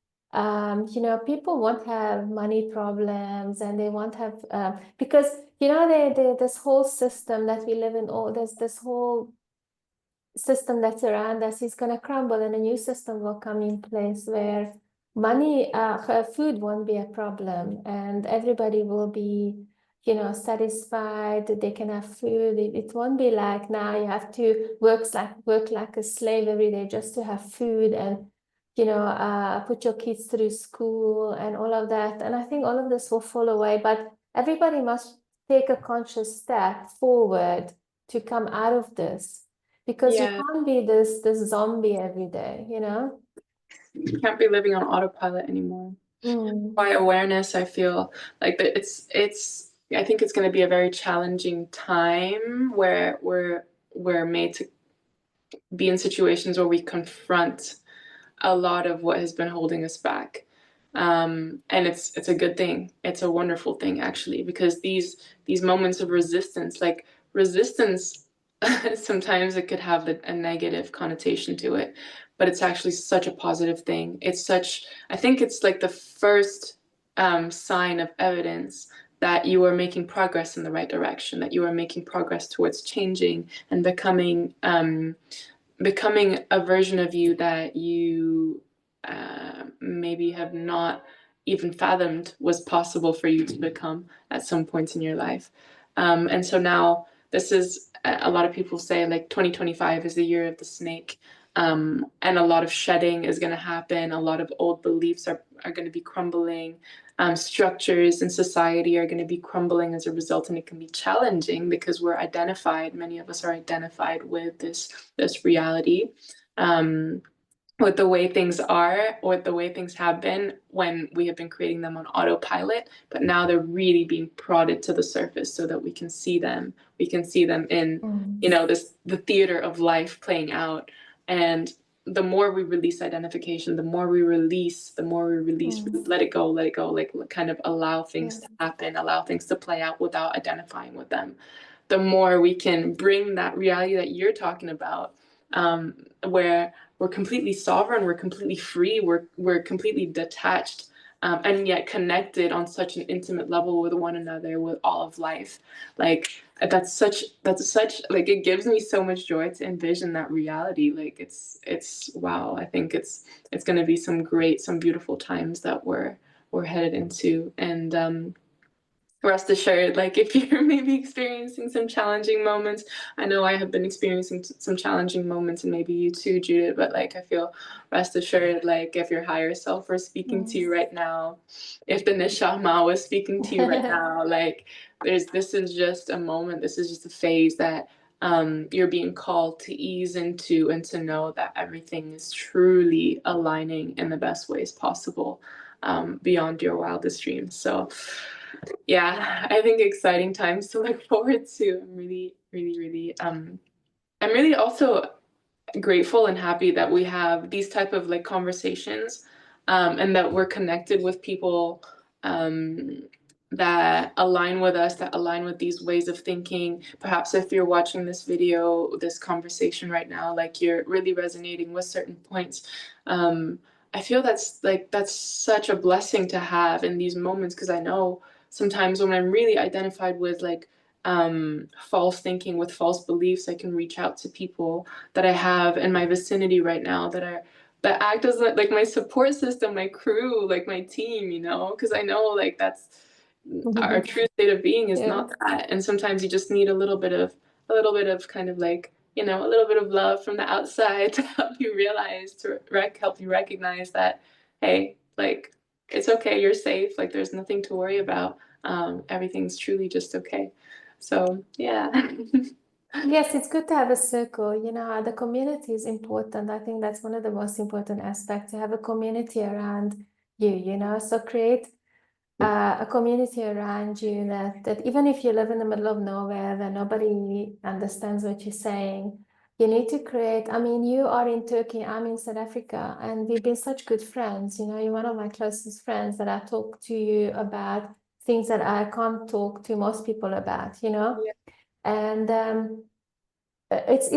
People won't have money problems and they won't have because this whole system that we live in, all this whole system that's around us is going to crumble and a new system will come in place where food won't be a problem and everybody will be, satisfied. They can have food. It won't be like now you have to work like a slave every day just to have food and, put your kids through school and all of that. And I think all of this will fall away, but everybody must take a conscious step forward to come out of this because you Yeah. can't be this zombie every day. You can't be living on autopilot anymore. Mm. By awareness, I feel like that it's I think it's going to be a very challenging time where we're made to be in situations where we confront a lot of what has been holding us back. And it's a good thing. It's a wonderful thing actually, because these moments of resistance, like resistance, sometimes it could have a negative connotation to it, but it's actually such a positive thing. I think it's like the first sign of evidence that you are making progress in the right direction, that you are making progress towards changing and becoming a version of you that you maybe have not even fathomed was possible for you to become at some points in your life. And so now this is a lot of people say like 2025 is the year of the snake. And a lot of shedding is going to happen. A lot of old beliefs are going to be crumbling. Structures in society are going to be crumbling as a result, and it can be challenging because many of us are identified with this reality, um, with the way things are, with the way things have been when we have been creating them on autopilot, but now they're really being prodded to the surface so that we can see them. We can see them in, Mm. the theater of life playing out. And the more we release identification, the more we release, Mm. let it go, like kind of allow things Yeah. to happen, allow things to play out without identifying with them, the more we can bring that reality that you're talking about, where we're completely sovereign, we're completely free, we're completely detached, and yet connected on such an intimate level with one another, with all of life. Like that's such like it gives me so much joy to envision that reality. Like it's wow. I think it's going to be some beautiful times that we're headed into. And rest assured, like if you're maybe experiencing some challenging moments, I know I have been experiencing some challenging moments, and maybe you too, Judith, but like I feel, rest assured, like if your higher self were speaking to Mm. you right now, if the neshama was speaking to you right now, like this is just a moment, this is just a phase that you're being called to ease into, and to know that everything is truly aligning in the best ways possible, beyond your wildest dreams. So yeah, I think exciting times to look forward to. I'm really, really, really, I'm really also grateful and happy that we have these type of like conversations, and that we're connected with people um, that align with us, that align with these ways of thinking. Perhaps if you're watching this video, this conversation right now, like you're really resonating with certain points. I feel that's such a blessing to have in these moments, because I know sometimes when I'm really identified with like false thinking, with false beliefs, I can reach out to people that I have in my vicinity right now that act as like my support system, my crew, like my team, you know, because I know like that's our true state of being is Yeah. not that. And sometimes you just need a little bit of kind of like, you know, a little bit of love from the outside to help you realize, to help you recognize that, hey, like it's okay, you're safe, like there's nothing to worry about. Everything's truly just okay. So yeah. Yes, it's good to have a circle. You know, the community is important. I think that's one of the most important aspects, to have a community around you, you know. So create a community around you that even if you live in the middle of nowhere, that nobody understands what you're saying, you need to create. I mean, you are in Turkey, I'm in South Africa, and we've been such good friends. You know, you're one of my closest friends that I talk to you about things that I can't talk to most people about, you know. Yeah. And it's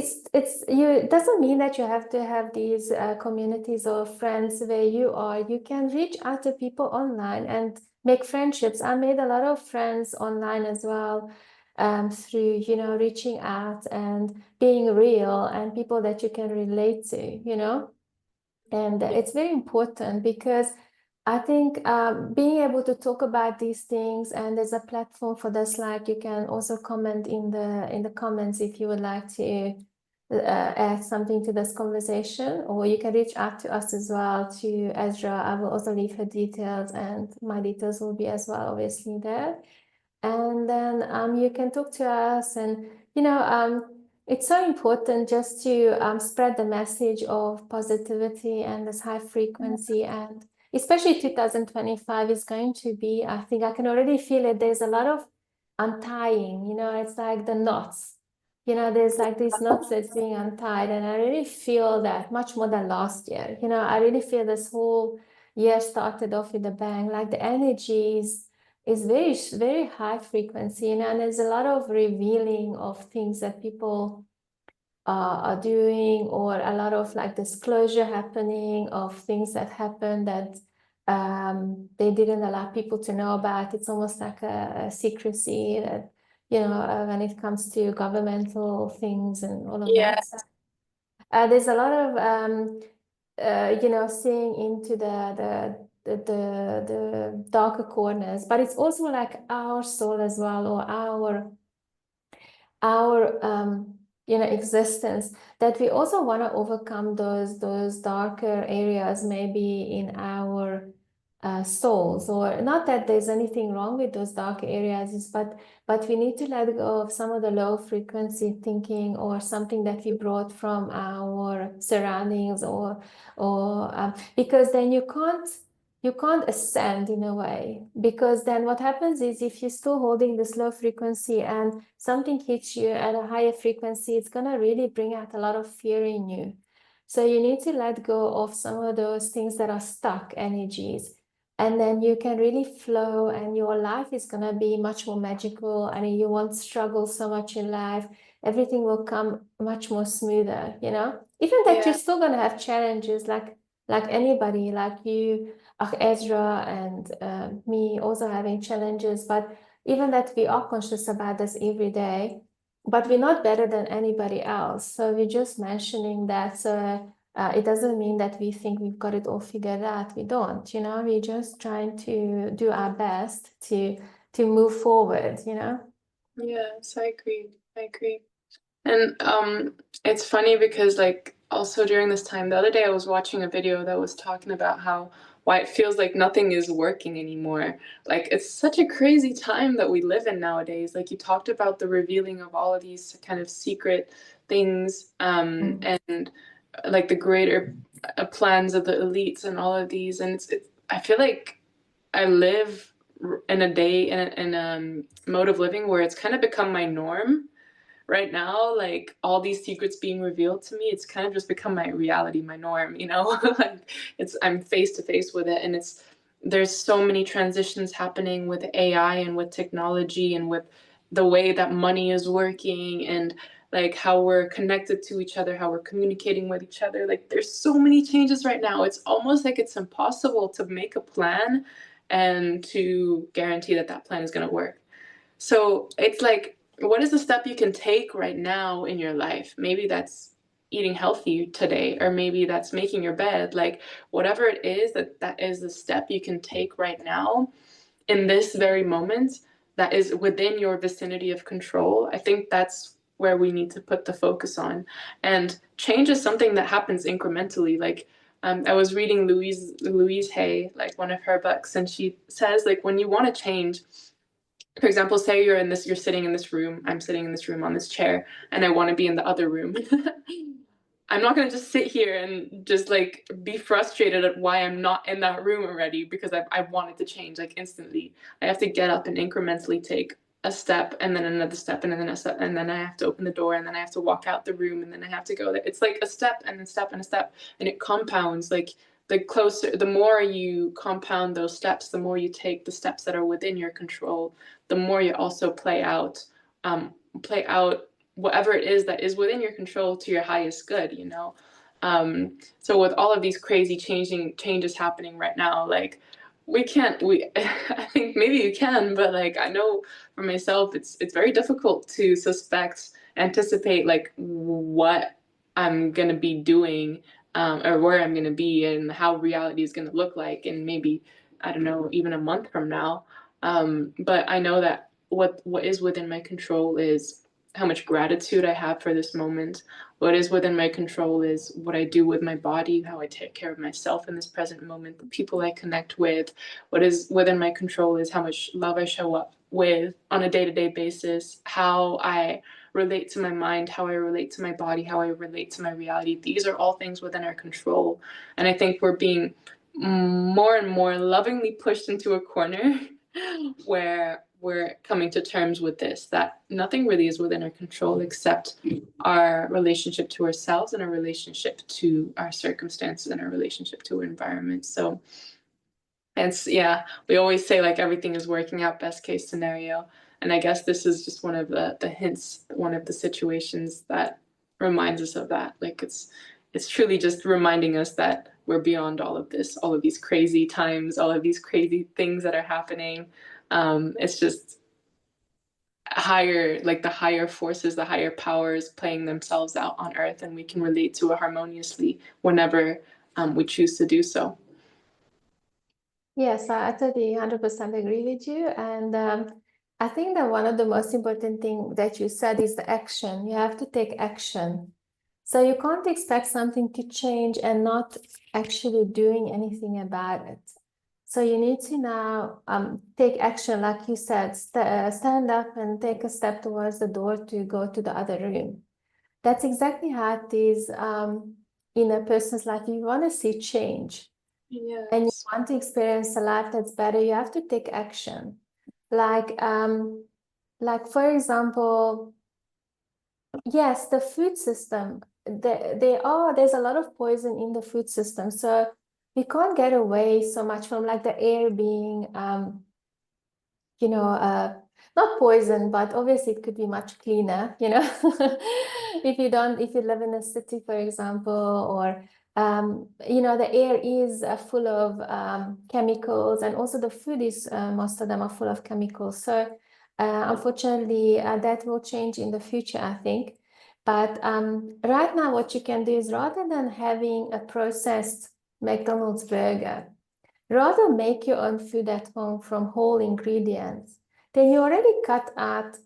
you, it doesn't mean that you have to have these communities or friends where you are. You can reach out to people online and make friendships. I made a lot of friends online as well, through, you know, reaching out and being real, and people that you can relate to, you know. And it's very important, because I think being able to talk about these things, and there's a platform for this, like you can also comment in the comments if you would like to add something to this conversation, or you can reach out to us as well, to Ezra. I will also leave her details, and my details will be as well, obviously, there. And then you can talk to us, and you know, it's so important just to spread the message of positivity and this high frequency. And especially 2025 is going to be, I think I can already feel it, there's a lot of untying, you know. It's like the knots, you know, there's like these knots that's being untied, and I really feel that much more than last year. You know, I really feel this whole year started off with a bang, like the energies is very high frequency, you know, and there's a lot of revealing of things that people are doing, or a lot of like disclosure happening of things that happened that they didn't allow people to know about. It's almost like a secrecy that, you know, when it comes to governmental things and all of Yeah. that. There's a lot of you know, seeing into the darker corners, but it's also like our soul as well, or our you know, existence, that we also want to overcome those darker areas maybe in our souls. Or not that there's anything wrong with those dark areas, but we need to let go of some of the low frequency thinking, or something that we brought from our surroundings, or because then you can't ascend in a way, because then what happens is, if you're still holding this low frequency and something hits you at a higher frequency, it's going to really bring out a lot of fear in you. So you need to let go of some of those things that are stuck energies, and then you can really flow, and your life is going to be much more magical, and you won't struggle so much in life. Everything will come much more smoother, you know, even that you're Yeah. still going to have challenges, like anybody, like you, Ezra, and me also having challenges, but even that we are conscious about this every day, but we're not better than anybody else. So we're just mentioning that. So it doesn't mean that we think we've got it all figured out. We don't, you know, we're just trying to do our best to move forward, you know. Yes, I agree. I agree. And it's funny because like also during this time, the other day I was watching a video that was talking about how why it feels like nothing is working anymore. Like it's such a crazy time that we live in nowadays. Like you talked about the revealing of all of these kind of secret things, and like the greater plans of the elites and all of these. And I feel like I live in a day in a mode of living where it's kind of become my norm, right now, like all these secrets being revealed to me, it's kind of just become my reality, my norm, you know. Like I'm face to face with it, and there's so many transitions happening with AI and with technology and with the way that money is working, and like how we're connected to each other, how we're communicating with each other. Like there's so many changes right now. It's almost like it's impossible to make a plan and to guarantee that that plan is going to work. So it's like, what is the step you can take right now in your life? Maybe that's eating healthy today, or maybe that's making your bed. Like whatever it is, that is the step you can take right now in this very moment that is within your vicinity of control. I think that's where we need to put the focus on. And change is something that happens incrementally. Like I was reading Louise Hay, like one of her books, and she says like when you want to change, for example, say you're sitting in this room, I'm sitting in this room on this chair, and I want to be in the other room. I'm not going to just sit here and just like be frustrated at why I'm not in that room already, because I wanted to change like instantly. I have to get up and incrementally take a step, and then another step, and then a step, and then I have to open the door, and then I have to walk out the room, and then I have to go there. It's like a step and a step and a step, and it compounds. Like the more you compound those steps, the more you take the steps that are within your control, the more you also play out whatever it is that is within your control to your highest good, you know. So with all of these crazy changes happening right now, like we I think maybe you can, but like I know for myself, it's very difficult to anticipate like what I'm gonna be doing, or where I'm gonna be and how reality is gonna look like, and maybe, I don't know, even a month from now. But I know that what is within my control is how much gratitude I have for this moment. What is within my control is what I do with my body, how I take care of myself in this present moment, the people I connect with. What is within my control is how much love I show up with on a day-to-day basis, how I relate to my mind, how I relate to my body, how I relate to my reality. These are all things within our control. And I think we're being more and more lovingly pushed into a corner where we're coming to terms with this, that nothing really is within our control except our relationship to ourselves and our relationship to our circumstances and our relationship to our environment. So we always say like everything is working out best case scenario. And I guess this is just one of the hints, one of the situations that reminds us of that. Like it's truly just reminding us that we're beyond all of this, all of these crazy times, all of these crazy things that are happening. It's just the higher forces, the higher powers playing themselves out on Earth, and we can relate to it harmoniously whenever we choose to do so. Yes, I totally 100% agree with you. And I think that one of the most important thing that you said is the action. You have to take action. So you can't expect something to change and not actually doing anything about it. So you need to now take action, like you said, stand up and take a step towards the door to go to the other room. That's exactly how it is in a person's life. You want to see change. Yes. And you want to experience a life that's better, you have to take action. Like for example, yes, the food system, there's a lot of poison in the food system. So we can't get away so much from like the air being, not poison, but obviously it could be much cleaner, if you live in a city, for example, or the air is full of chemicals, and also the food is most of them are full of chemicals. So unfortunately, that will change in the future, I think. But right now, what you can do is, rather than having a processed McDonald's burger, rather make your own food at home from whole ingredients. Then you already cut out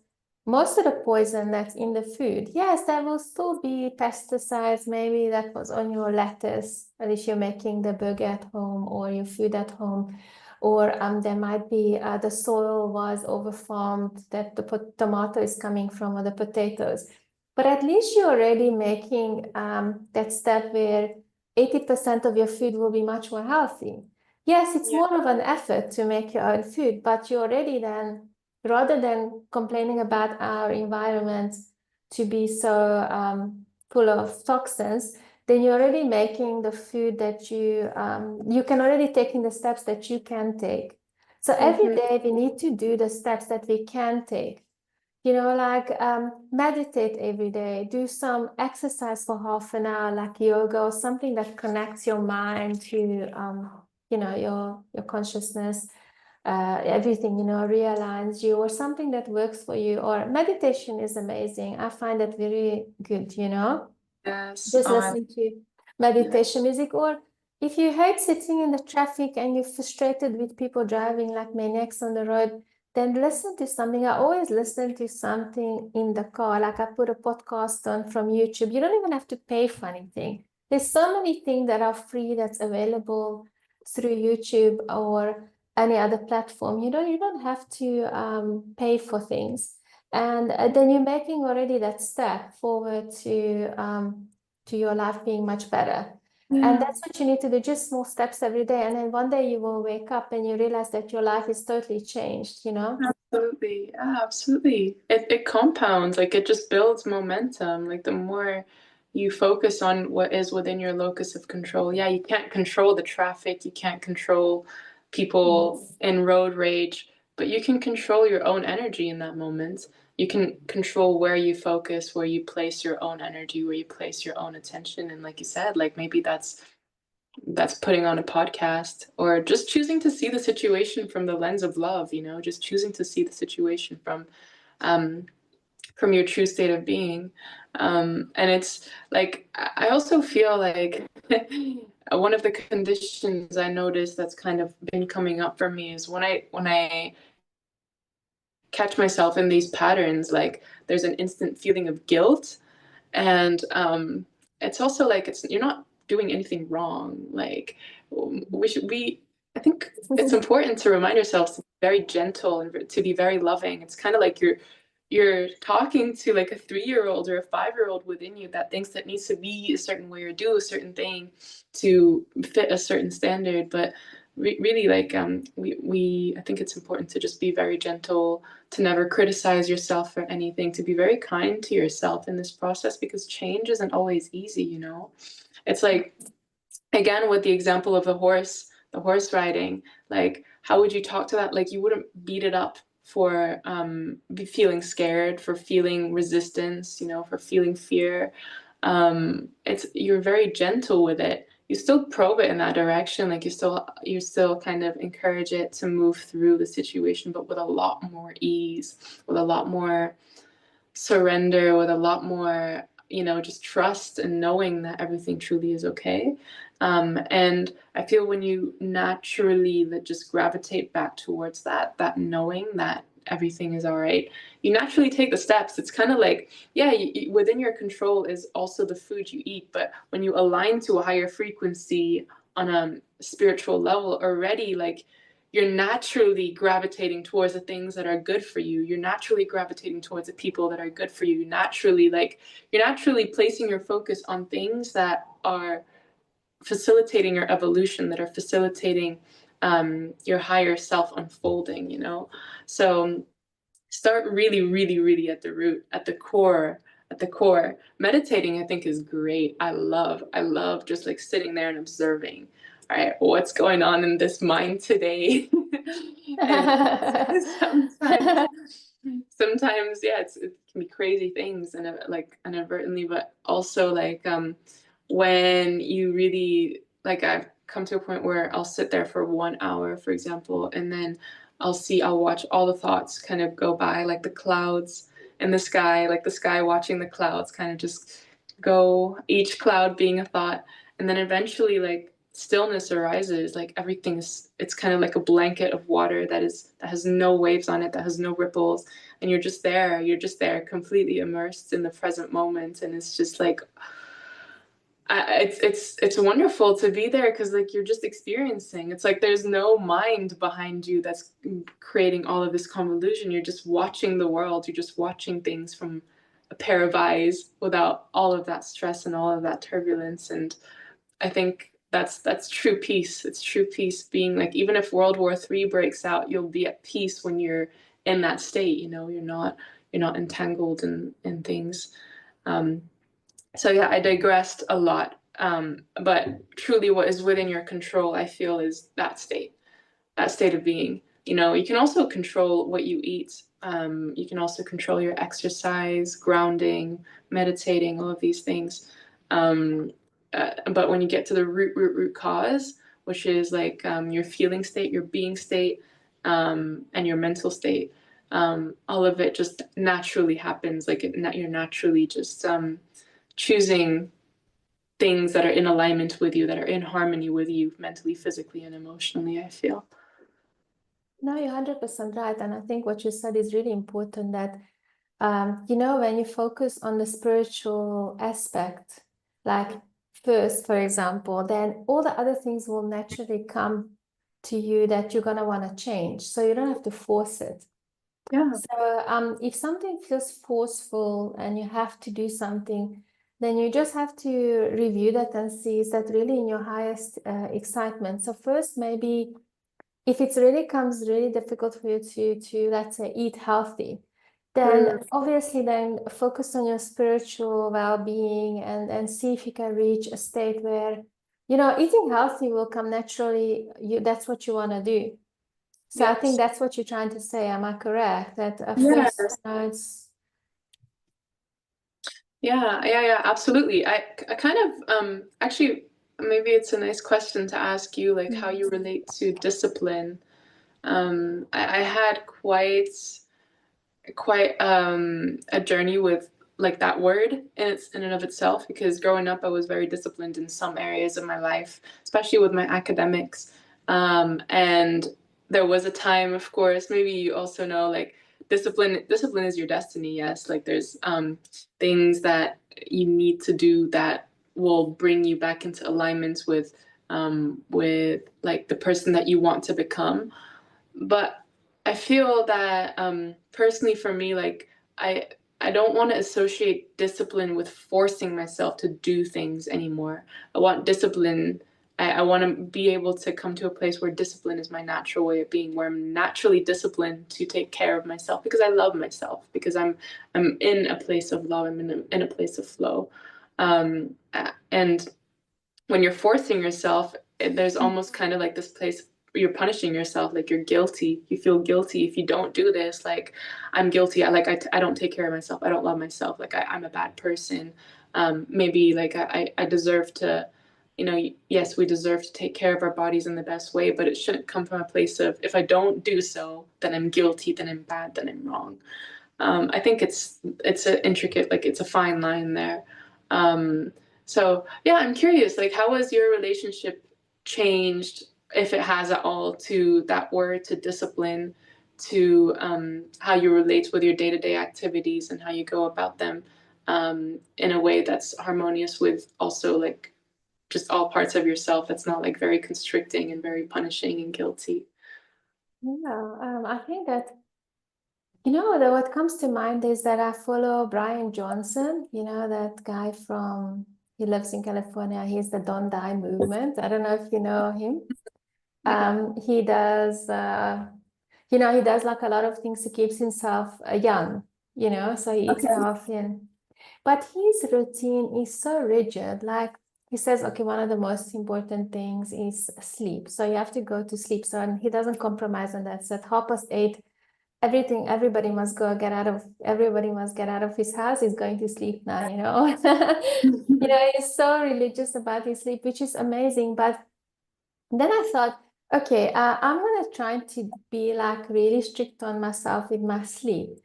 most of the poison that's in the food. Yes, there will still be pesticides, maybe that was on your lettuce, and if you're making the burger at home or your food at home, or there might be the soil was overfarmed that the tomato is coming from, or the potatoes. But at least you're already making that step where 80% of your food will be much more healthy. Yes, it's more of an effort to make your own food, but you already then, rather than complaining about our environment, to be so full of toxins, then you're already making the food that you can already taking the steps that you can take. So every day we need to do the steps that we can take. Like meditate every day, do some exercise for half an hour, like yoga or something that connects your mind to, your consciousness, everything, realigns you, or something that works for you. Or meditation is amazing. I find it very good, Yes. just listening to meditation music. Or if you hate sitting in the traffic and you're frustrated with people driving like maniacs on the road, then listen to something. I always listen to something in the car, like I put a podcast on from YouTube. You don't even have to pay for anything. There's so many things that are free that's available through YouTube or any other platform. You don't have to pay for things. And then you're making already that step forward to your life being much better. And that's what you need to do, just small steps every day. And then one day you will wake up and you realize that your life is totally changed, Absolutely. Yeah, absolutely. It compounds, like it just builds momentum. Like the more you focus on what is within your locus of control. Yeah, you can't control the traffic, you can't control people in road rage, but you can control your own energy in that moment. You can control where you focus, where you place your own energy, where you place your own attention. And like you said, like maybe that's putting on a podcast or just choosing to see the situation from the lens of love, just choosing to see the situation um, from your true state of being. And it's like, I also feel like one of the conditions I noticed that's kind of been coming up for me is when I catch myself in these patterns, like there's an instant feeling of guilt. And it's also like you're not doing anything wrong. Like I think it's important to remind ourselves to be very gentle and to be very loving. It's kind of like you're talking to like a 3-year-old or a 5-year-old within you that thinks that needs to be a certain way or do a certain thing to fit a certain standard. But really, like we I think it's important to just be very gentle, to never criticize yourself for anything, to be very kind to yourself in this process, because change isn't always easy. It's like, again, with the example of the horse riding, like how would you talk to that? Like you wouldn't beat it up for feeling scared, for feeling resistance, for feeling fear. You're very gentle with it. You still probe it in that direction, like you still kind of encourage it to move through the situation, but with a lot more ease, with a lot more surrender, with a lot more, just trust and knowing that everything truly is okay. And I feel when you naturally just gravitate back towards that knowing that everything is all right, you naturally take the steps. It's kind of like, yeah, within your control is also the food you eat. But when you align to a higher frequency on a spiritual level already, like you're naturally gravitating towards the things that are good for you. You're naturally gravitating towards the people that are good for you. You're naturally placing your focus on things that are facilitating your evolution, that are facilitating your higher self unfolding. So start really, really, really at the root, at the core. Meditating, I think, is great. I love just like sitting there and observing, all right, what's going on in this mind today. And sometimes, yeah, it can be crazy things, and like inadvertently, but also like when you really, like, I've come to a point where I'll sit there for 1 hour, for example, and then I'll watch all the thoughts kind of go by, like the clouds in the sky, like the sky watching the clouds kind of just go, each cloud being a thought. And then eventually, like, stillness arises, like it's kind of like a blanket of water that has no waves on it, that has no ripples, and you're just there completely immersed in the present moment. And it's just like, it's wonderful to be there, because like you're just experiencing. It's like there's no mind behind you that's creating all of this convolution. You're just watching the world. You're just watching things from a pair of eyes without all of that stress and all of that turbulence. And I think that's true peace. It's true peace, being like, even if World War III breaks out, you'll be at peace when you're in that state. You're you're not entangled in things. So yeah, I digressed a lot. But truly what is within your control, I feel, is that state of being. You can also control what you eat. You can also control your exercise, grounding, meditating, all of these things. But when you get to the root cause, which is like your feeling state, your being state, and your mental state, all of it just naturally happens. Like you're naturally just choosing things that are in alignment with you, that are in harmony with you mentally, physically, and emotionally, I feel. No, you're 100% right. And I think what you said is really important, that, when you focus on the spiritual aspect, like first, for example, then all the other things will naturally come to you that you're going to want to change. So you don't have to force it. Yeah. So if something feels forceful and you have to do something, then you just have to review that and see, is that really in your highest excitement? So first, maybe if it really comes really difficult for you to let's say eat healthy, then obviously then focus on your spiritual well-being and see if you can reach a state where eating healthy will come naturally. That's what you want to do. So I think that's what you're trying to say. Am I correct? That first, it's yeah, absolutely. I kind of actually, maybe it's a nice question to ask you, like how you relate to discipline. I had quite a journey with like that word in and of itself, because growing up I was very disciplined in some areas of my life, especially with my academics. And there was a time, of course, maybe you also know, like discipline is your destiny. Yes, like there's things that you need to do that will bring you back into alignment with like the person that you want to become. But I feel that personally for me, like I don't want to associate discipline with forcing myself to do things anymore. I want discipline. I want to be able to come to a place where discipline is my natural way of being, where I'm naturally disciplined to take care of myself because I love myself, because I'm in a place of love. I'm in a place of flow. And when you're forcing yourself, there's almost kind of like this place you're punishing yourself, like you're guilty. You feel guilty if you don't do this. Like I'm guilty. I don't take care of myself. I don't love myself. Like I'm a bad person. Maybe like I deserve to, yes, we deserve to take care of our bodies in the best way, but it shouldn't come from a place of, if I don't do so, then I'm guilty, then I'm bad, then I'm wrong. I think it's an intricate, like it's a fine line there. So yeah, I'm curious, like how has your relationship changed, if it has at all, to that word, to discipline, to how you relate with your day-to-day activities and how you go about them in a way that's harmonious with also like just all parts of yourself, that's not like very constricting and very punishing and guilty. I think that what comes to mind is that I follow Brian Johnson, that guy he lives in California. He's the Don't Die movement. I don't know if you know him. He does, he does like a lot of things to keep himself young, so he eats healthy. But his routine is so rigid. Like he says, okay, one of the most important things is sleep. So you have to go to sleep. So, and he doesn't compromise on that. So at 8:30, everybody must get out of his house. He's going to sleep now, he's so religious about his sleep, which is amazing. But then I thought, okay, I'm gonna try to be like really strict on myself with my sleep.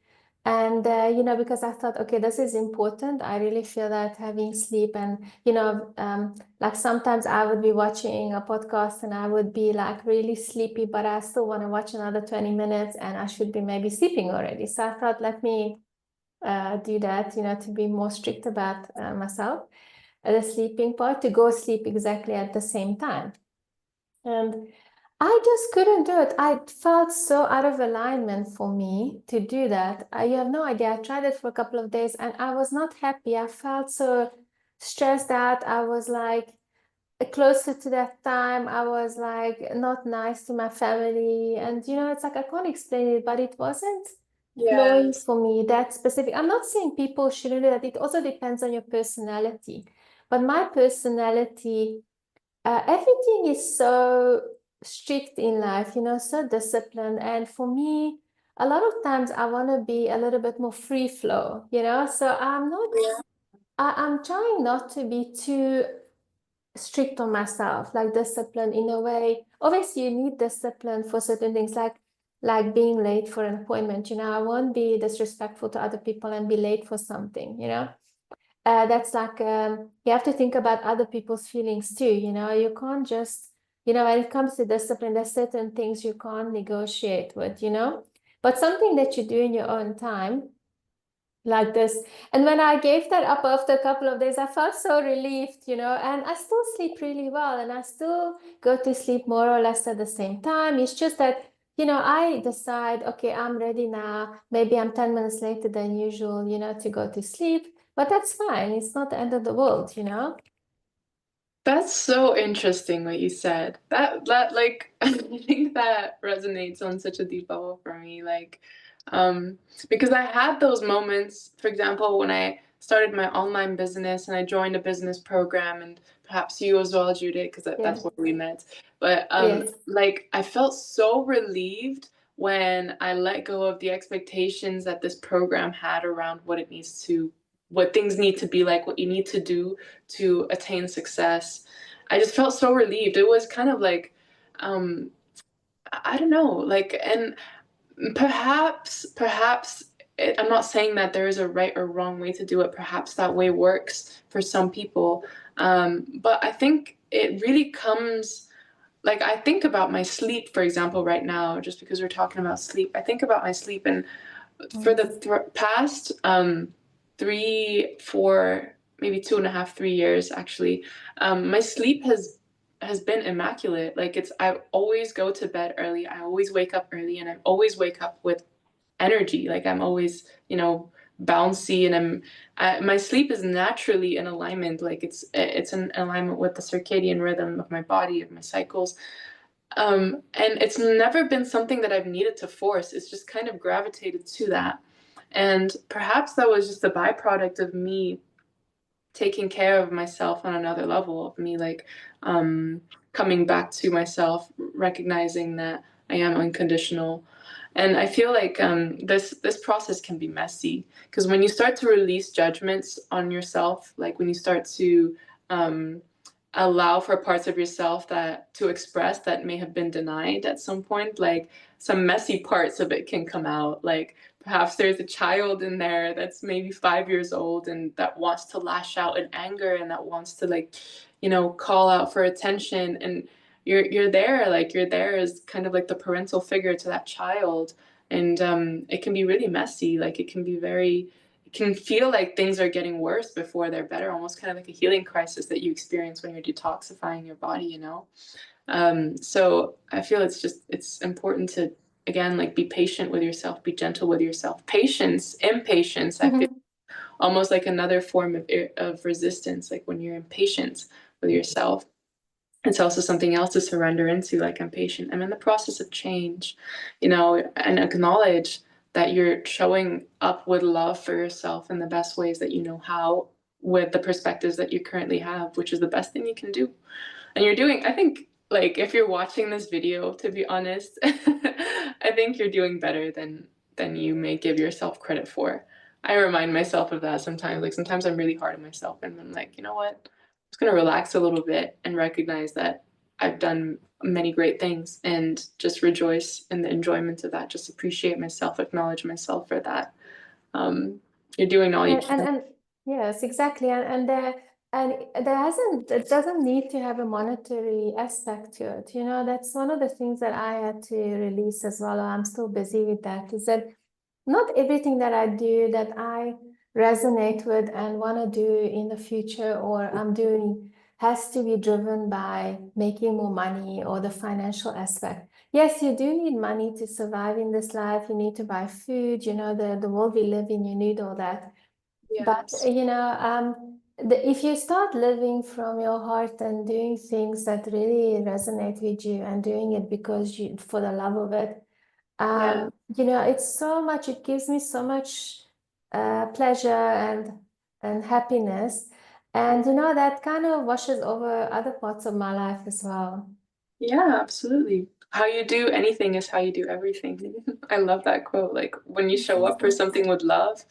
And because I thought, okay, this is important. I really feel that having sleep, and like sometimes I would be watching a podcast and I would be like really sleepy, but I still want to watch another 20 minutes and I should be maybe sleeping already. So I thought, let me do that, to be more strict about myself, the sleeping part, to go sleep exactly at the same time. And I just couldn't do it. I felt so out of alignment for me to do that. You have no idea. I tried it for a couple of days and I was not happy. I felt so stressed out. I was like, closer to that time, I was like not nice to my family. And, it's like, I can't explain it, but it wasn't flowing Yes. for me, that specific. I'm not saying people shouldn't do that. It also depends on your personality. But my personality, everything is so strict in life, so disciplined. And for me, a lot of times I want to be a little bit more free flow, So Yeah. I'm trying not to be too strict on myself, like discipline in a way. Obviously, you need discipline for certain things, like being late for an appointment. I won't be disrespectful to other people and be late for something. That's like you have to think about other people's feelings too. You can't just, when it comes to discipline, there's certain things you can't negotiate with. But something that you do in your own time, like this. And when I gave that up after a couple of days, I felt so relieved. And I still sleep really well and I still go to sleep more or less at the same time. It's just that, I decide, okay, I'm ready now. Maybe I'm 10 minutes later than usual, to go to sleep, but that's fine. It's not the end of the world. That's so interesting what you said. That like I think that resonates on such a deep level for me. Like, um, because I had those moments, for example, when I started my online business and I joined a business program, and perhaps you as well, Judith, because that's Yes, where we met. But yes. like I felt so relieved when I let go of the expectations that this program had around what things need to be like, what you need to do to attain success. I just felt so relieved. It was kind of like, um, I don't know, like, and I'm not saying that there is a right or wrong way to do it. Perhaps that way works for some people. But I think it really comes, like, I think about my sleep, for example, right now, just because we're talking about sleep. I think about my sleep, and for the past 3, 4, maybe 2.5, 3 years, actually, my sleep has been immaculate. Like I always go to bed early. I always wake up early, and I always wake up with energy. Like I'm always, bouncy, and my sleep is naturally in alignment. Like it's in alignment with the circadian rhythm of my body, of my cycles. And it's never been something that I've needed to force. It's just kind of gravitated to that. And perhaps that was just a byproduct of me taking care of myself on another level, of me like coming back to myself, recognizing that I am unconditional. And I feel like this process can be messy, because when you start to release judgments on yourself, like when you start to um, allow for parts of yourself that to express that may have been denied at some point, like some messy parts of it can come out. Like perhaps there's a child in there that's maybe 5 years old and that wants to lash out in anger, and that wants to, like, call out for attention. And you're there, like you're there as kind of like the parental figure to that child. And it can be really messy. Like it can feel like things are getting worse before they're better, almost kind of like a healing crisis that you experience when you're detoxifying your body. So I feel it's important to, again, like, be patient with yourself, be gentle with yourself. Impatience, I feel almost like another form of resistance. Like when you're impatient with yourself, it's also something else to surrender into. Like, I'm patient, I'm in the process of change, and acknowledge that you're showing up with love for yourself in the best ways that you know how, with the perspectives that you currently have, which is the best thing you can do. And you're doing, I think, like, if you're watching this video, to be honest, I think you're doing better than you may give yourself credit for. I remind myself of that sometimes. Like sometimes I'm really hard on myself, and I'm like, you know what? I'm just gonna relax a little bit and recognize that I've done many great things, and just rejoice in the enjoyment of that. Just appreciate myself, acknowledge myself for that. Um, you're doing all you can. And yes, exactly. It doesn't need to have a monetary aspect to it. That's one of the things that I had to release as well. I'm still busy with that, is that not everything that I do that I resonate with and want to do in the future, or I'm doing, has to be driven by making more money or the financial aspect. Yes, you do need money to survive in this life. You need to buy food, the world we live in, you need all that. But Yes. if you start living from your heart and doing things that really resonate with you and doing it because for the love of it, Yeah. It's so much, it gives me so much pleasure and happiness. And that kind of washes over other parts of my life as well. Yeah, absolutely. How you do anything is how you do everything. I love that quote. Like when you show up for something with love,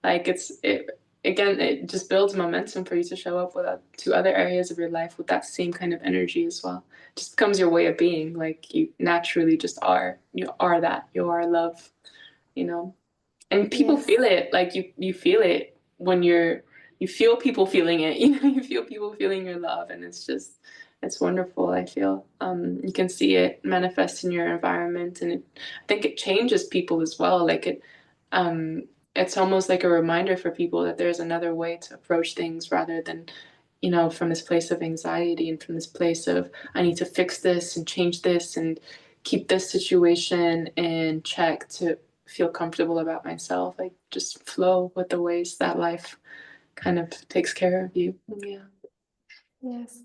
like it just builds momentum for you to show up to other areas of your life with that same kind of energy as well. Just becomes your way of being. Like you naturally just are. You are that. You are love, you know. And people Yes. feel it. Like you feel it when you feel people feeling it. You feel people feeling your love, and it's wonderful. I feel you can see it manifest in your environment, and I think it changes people as well. Like um, it's almost like a reminder for people that there's another way to approach things rather than from this place of anxiety and from this place of I need to fix this and change this and keep this situation in check to feel comfortable about myself. Like just flow with the ways that life kind of takes care of you. Yeah. Yes.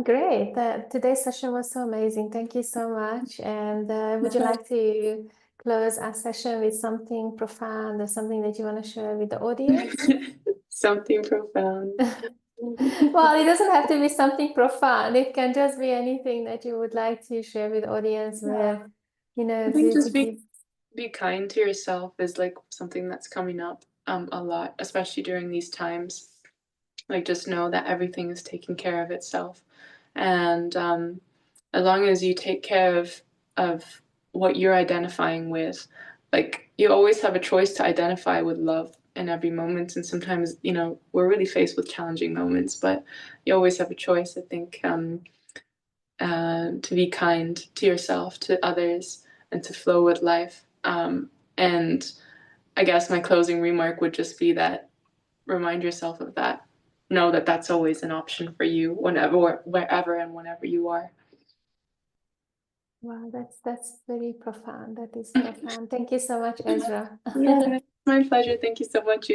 Great. Today's session was so amazing. Thank you so much. And would you like to close our session with something profound or something that you want to share with the audience? Something profound. Well, it doesn't have to be something profound. It can just be anything that you would like to share with the audience with, I think to just give. be kind to yourself is like something that's coming up a lot, especially during these times. Like just know that everything is taking care of itself, and as long as you take care of what you're identifying with, like you always have a choice to identify with love in every moment. And sometimes we're really faced with challenging moments, but you always have a choice. I think to be kind to yourself, to others, and to flow with life. And I guess my closing remark would just be that remind yourself of that. Know that that's always an option for you whenever, wherever, and whenever you are. Wow, that's very profound. That is profound. Thank you so much, Ezra. Yeah, my pleasure. Thank you so much.